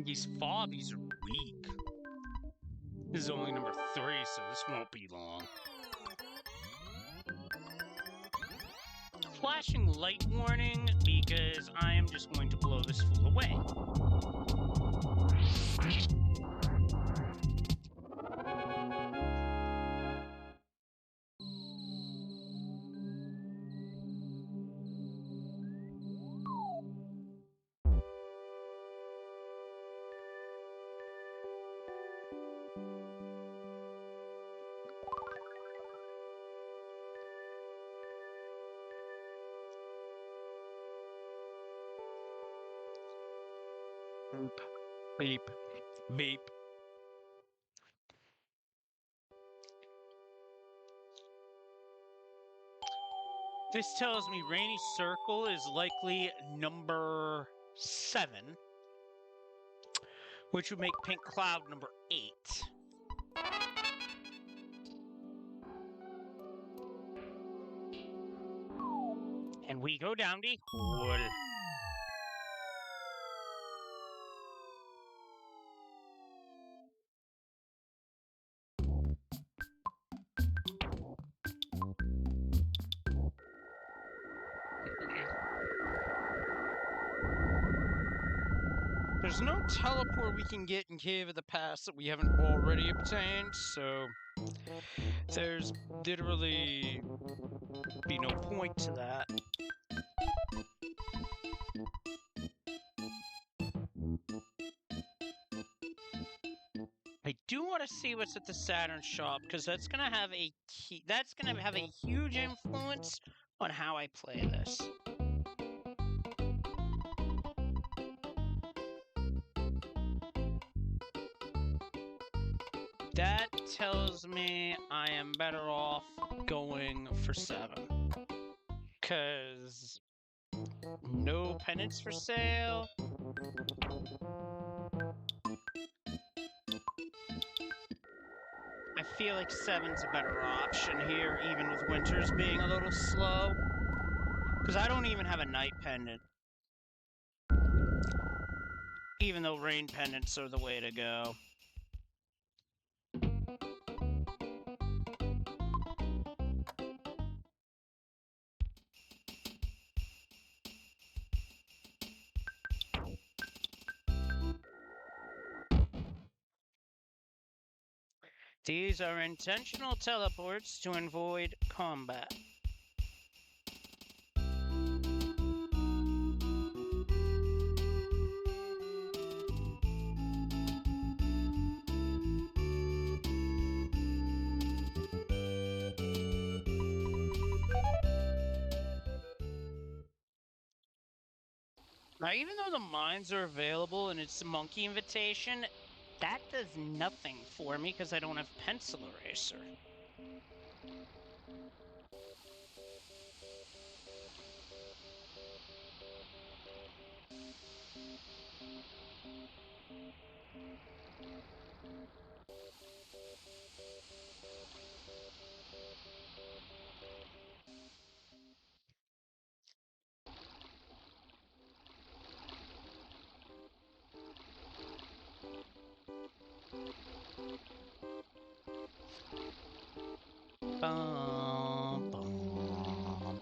These fobbies are weak. This is only number 3, so this won't be long. Flashing light warning because I am just going to blow this fool away. Beep. Beep. This tells me Rainy Circle is likely number 7, which would make pink cloud number 8. And we go down the hole. There's no teleport we can get in Cave of the Past that we haven't already obtained, so there's literally be no point to that. I do want to see what's at the Saturn shop because that's gonna have a huge influence on how I play this. That tells me I am better off going for 7. Because no penance for sale. I feel like 7's a better option here, even with winters being a little slow. Because I don't even have a night pendant. Even though rain pendants are the way to go. These are intentional teleports to avoid combat. Now, even though the mines are available and it's a monkey invitation, that does nothing for me because I don't have pencil eraser. Bum, bum,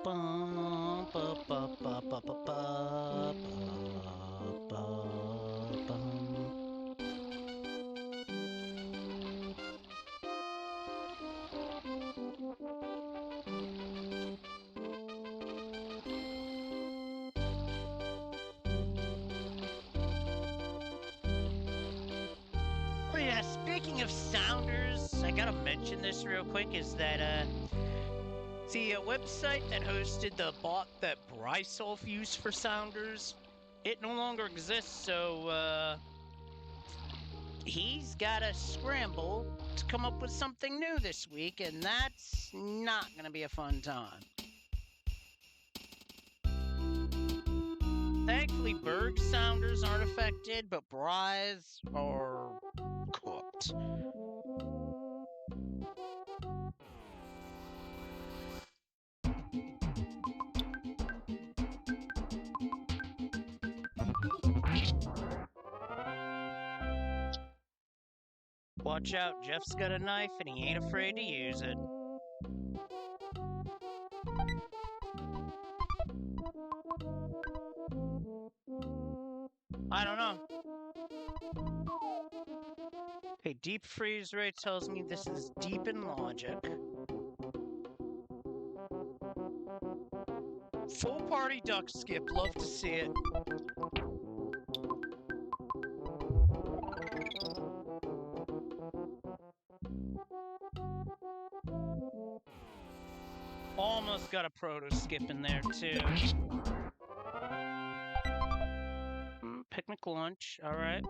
bum, ba, ba, ba, ba, ba, ba, ba, bum. Oh yeah, speaking of sounders, I gotta mention this real quick, is that the website that hosted the bot that Brysolf used for sounders, it no longer exists, so he's gotta scramble to come up with something new this week, and that's not gonna be a fun time. Thankfully, Berg sounders aren't affected, but Bry's are cooked. Watch out, Jeff's got a knife and he ain't afraid to use it. I don't know. Hey, deep freeze rate tells me this is deep in logic. Full party duck skip, love to see it. Almost got a proto skip in there too. Picnic lunch, alright.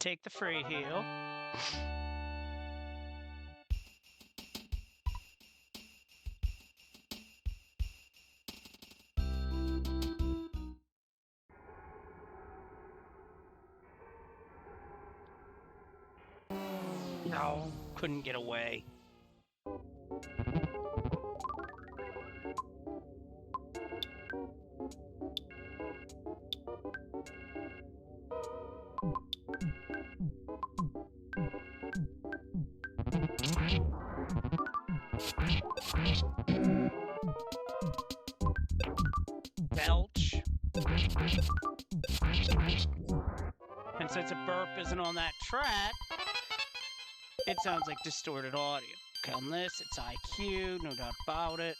take the free heal. No, couldn't get away. Belch. And since a burp isn't on that track, it sounds like distorted audio. Okay, on this, it's IQ, no doubt about it.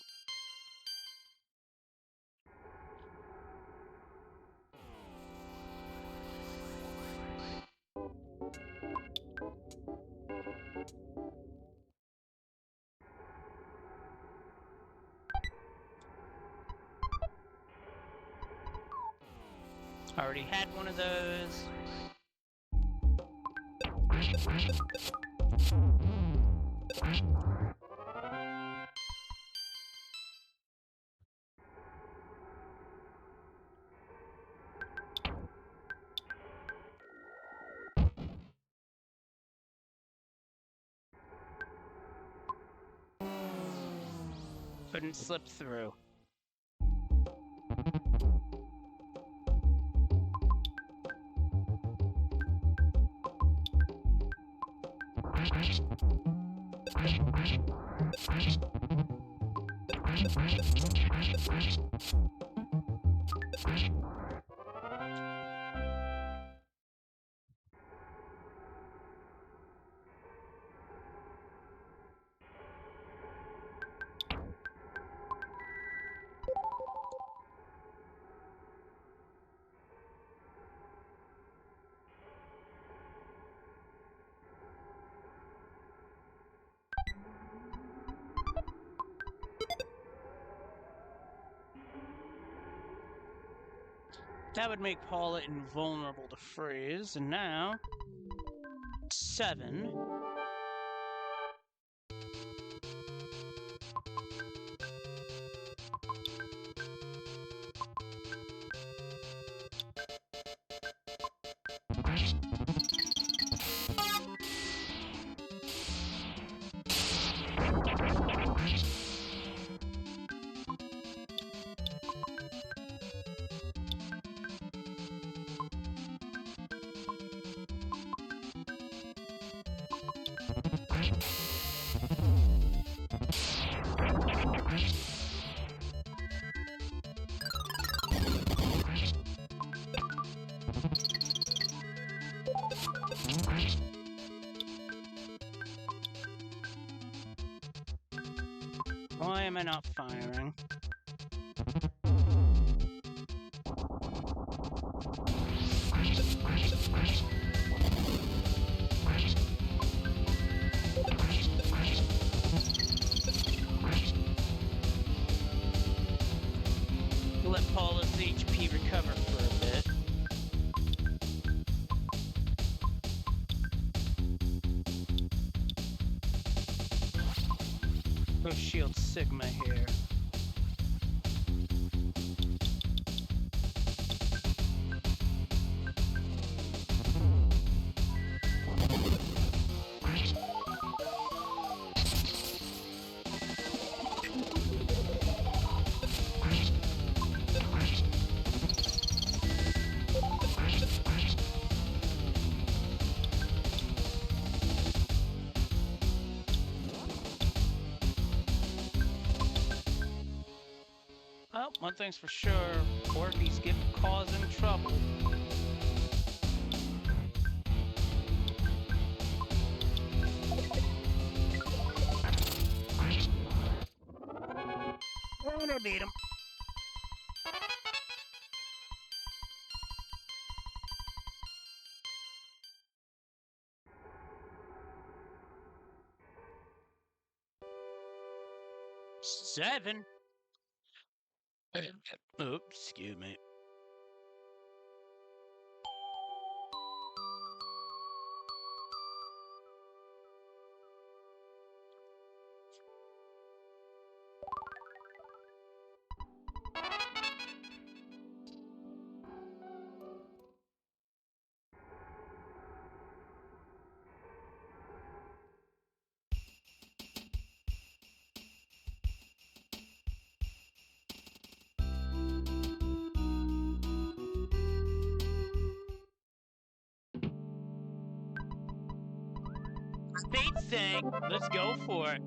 Already had one of those. Couldn't slip through. That would make Paula invulnerable to freeze, and now 7. Why am I not firing? Let Paula's HP recover for a bit. Go shield Sigma here. Well, one thing's for sure, Orky's causing trouble. We're gonna beat him. Seven. Oops, excuse me. State Sanc. Let's go for it.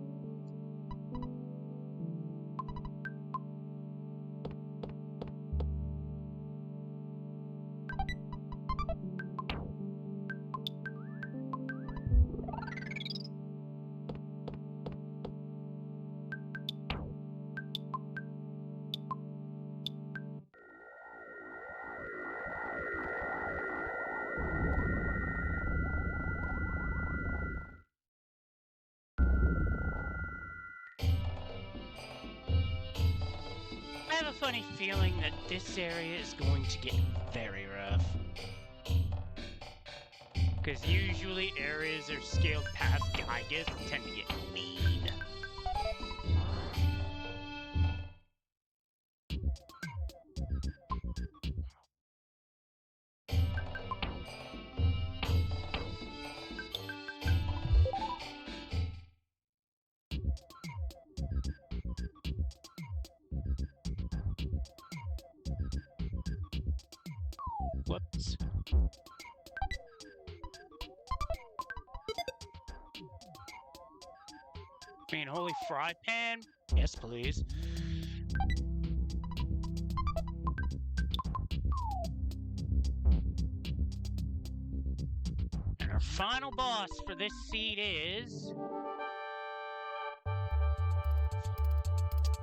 I have a funny feeling that this area is going to get very rough. Because usually areas are scaled past Giygas tend to get mean. Whoops. I mean, holy fry pan? Yes, please. And our final boss for this seed is...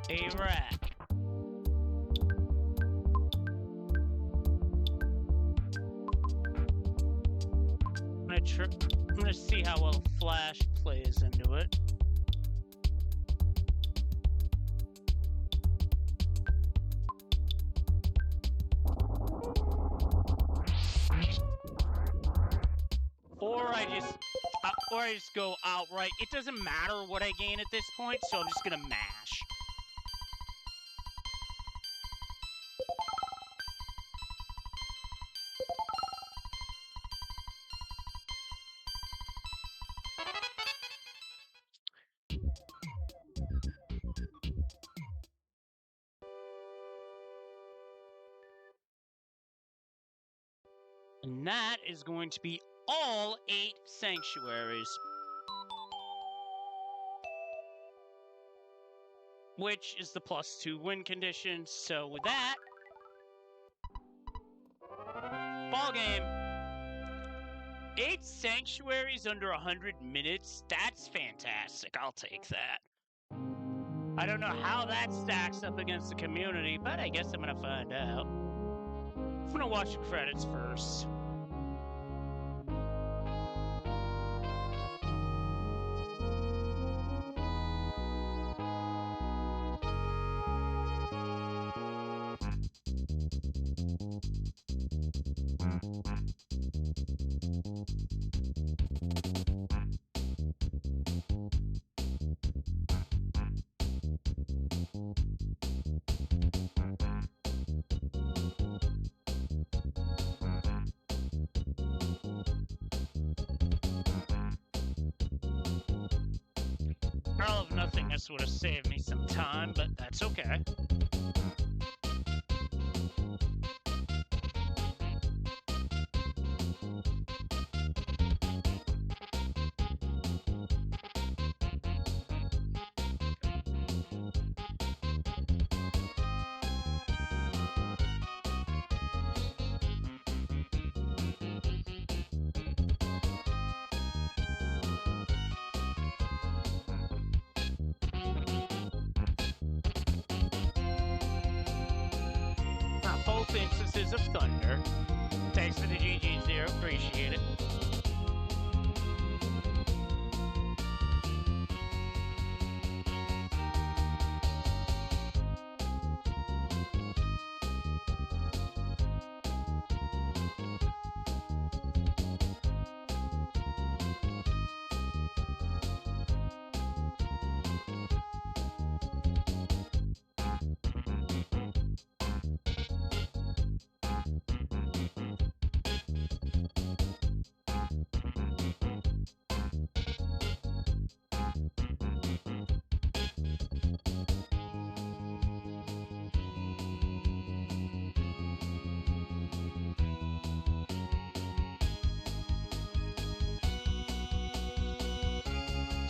a rat. I'm gonna see how well Flash plays into it. Or I just go outright. It doesn't matter what I gain at this point, so I'm just gonna mash. And that is going to be all 8 Sanctuaries. Which is the +2 win condition, so with that... ball game! 8 Sanctuaries under 100 minutes? That's fantastic, I'll take that. I don't know how that stacks up against the community, but I guess I'm gonna find out. I'm gonna watch the credits first. All of nothingness would have saved me some time, but that's okay. Both instances of thunder. Thanks for the GGs there, appreciate it.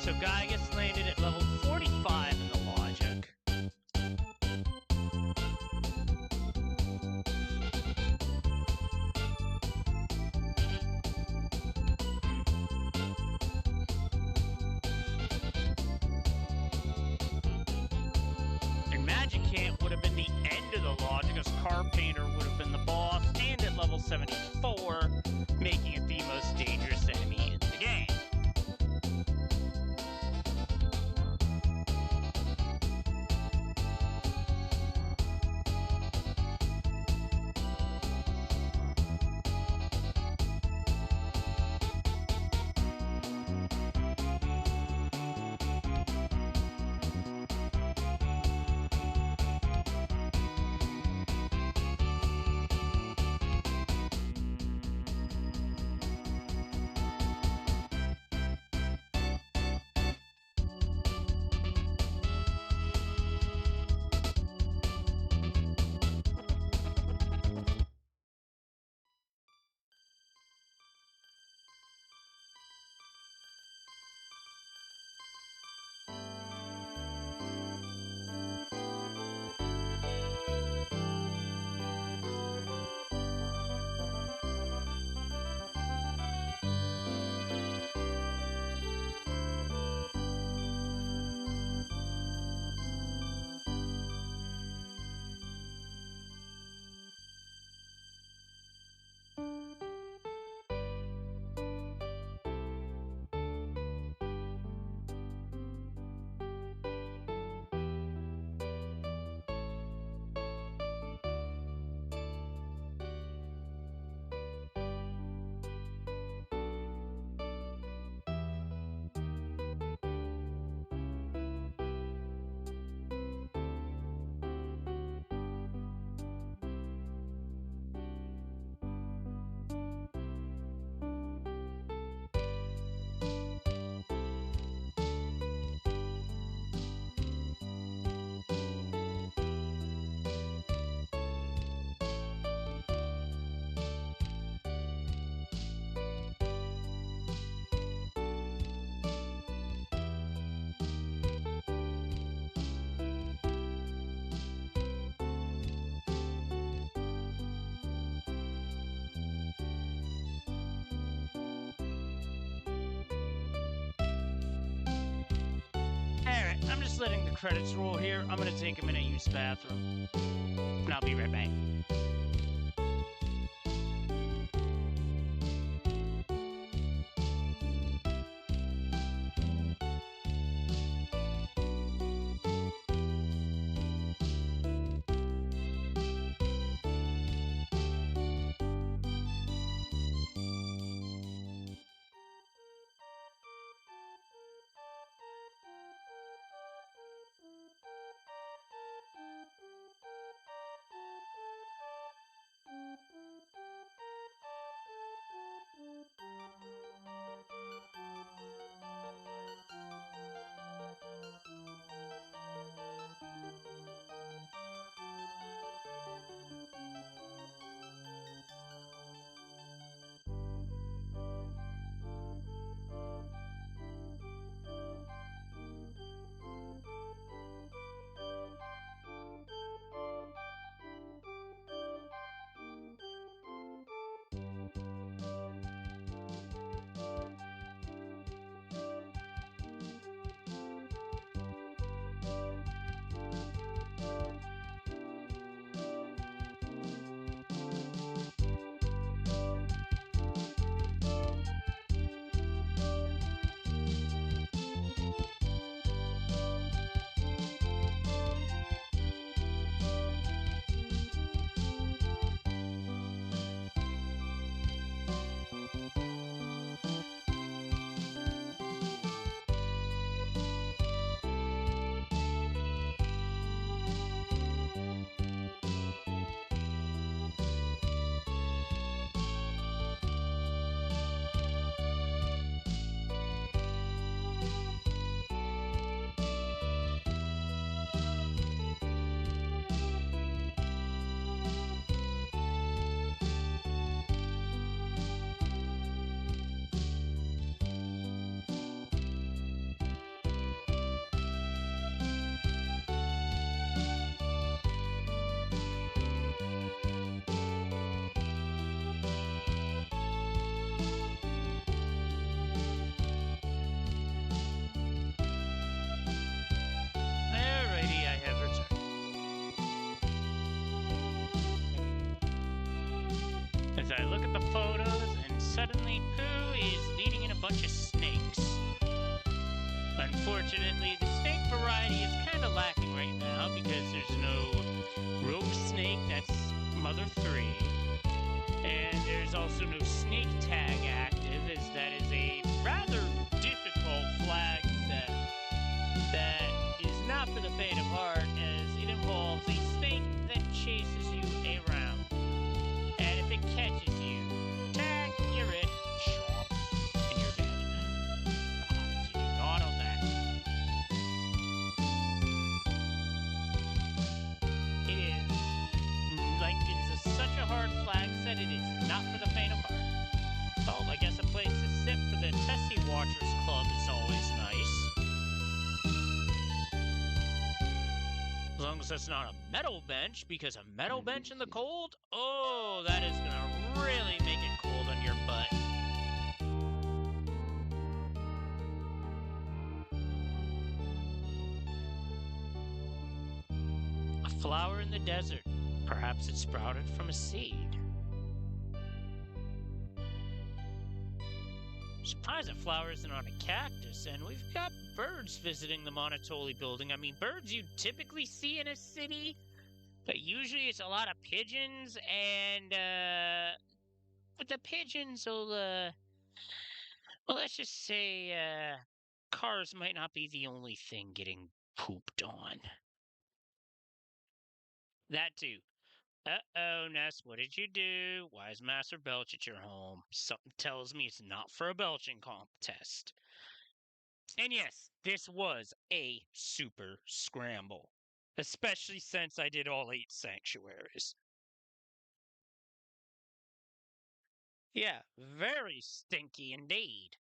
So Giygas landed at level 45 in the logic. And Magic Camp would have been the end of the logic, as Car Painter would have been the boss, and at level 74, making it the most dangerous enemy in the game. Alright, I'm just letting the credits roll here. I'm gonna take a minute to use the bathroom. And I'll be right back. another 3. And there's also no snake tag active, as that is a rather difficult flag set that is not for the faint of heart, as it involves a snake that chases you around. And if it catches you, tag, you're it, chomp, and you're dead. You do not on that. It is such a hard flag set, it is not for the faint of heart. Oh, I guess a place to sit for the Tessie Watchers Club is always nice. As long as it's not a metal bench, because a metal bench in the cold, oh, that is gonna really make it cold on your butt. A flower in the desert. Perhaps it sprouted from a seed. Surprised that flower isn't on a cactus, and we've got birds visiting the Monotoli building. I mean, birds you typically see in a city, but usually it's a lot of pigeons, and, but the pigeons will, well, let's just say, cars might not be the only thing getting pooped on. That too. Uh-oh, Ness, what did you do? Why is Master Belch at your home? Something tells me it's not for a belching contest. And yes, this was a super scramble. Especially since I did all 8 sanctuaries. Yeah, very stinky indeed.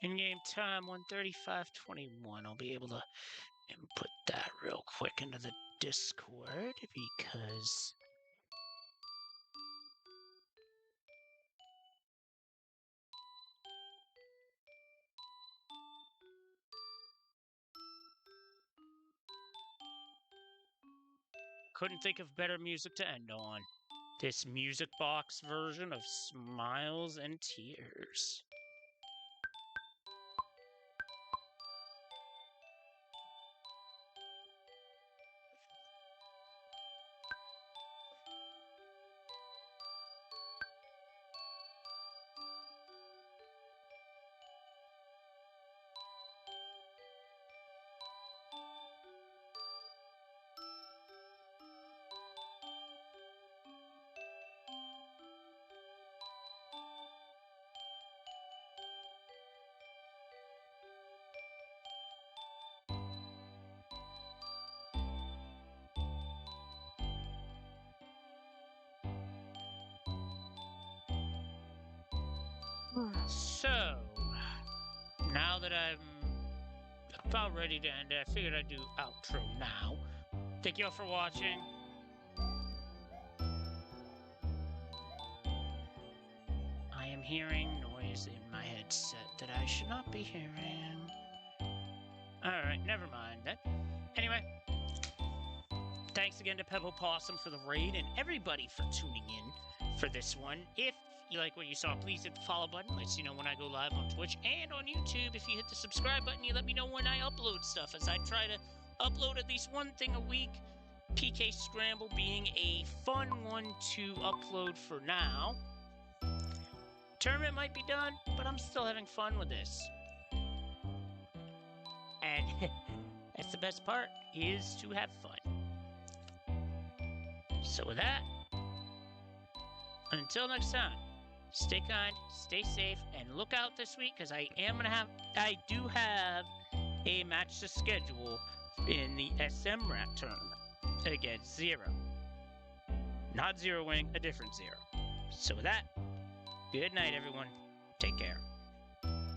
In-game time, 1:35:21. I'll be able to input that real quick into the Discord because... couldn't think of better music to end on. This music box version of Smiles and Tears. So, now that I'm about ready to end it, I figured I'd do outro now. Thank you all for watching. I am hearing noise in my headset that I should not be hearing. Alright, never mind then. Anyway, thanks again to Pebble Possum for the raid and everybody for tuning in for this one. If you like what you saw, please hit the follow button. Lets you know when I go live on Twitch and on YouTube. If you hit the subscribe button, you let me know when I upload stuff, as I try to upload at least one thing a week. PK Scramble being a fun one to upload for now. Tournament might be done, but I'm still having fun with this. And that's the best part, is to have fun. So with that, until next time, stay kind, stay safe, and look out this week, because I do have a match to schedule in the SM Rat tournament against Zero. Not Zero Wing, a different Zero. So with that, good night everyone. Take care.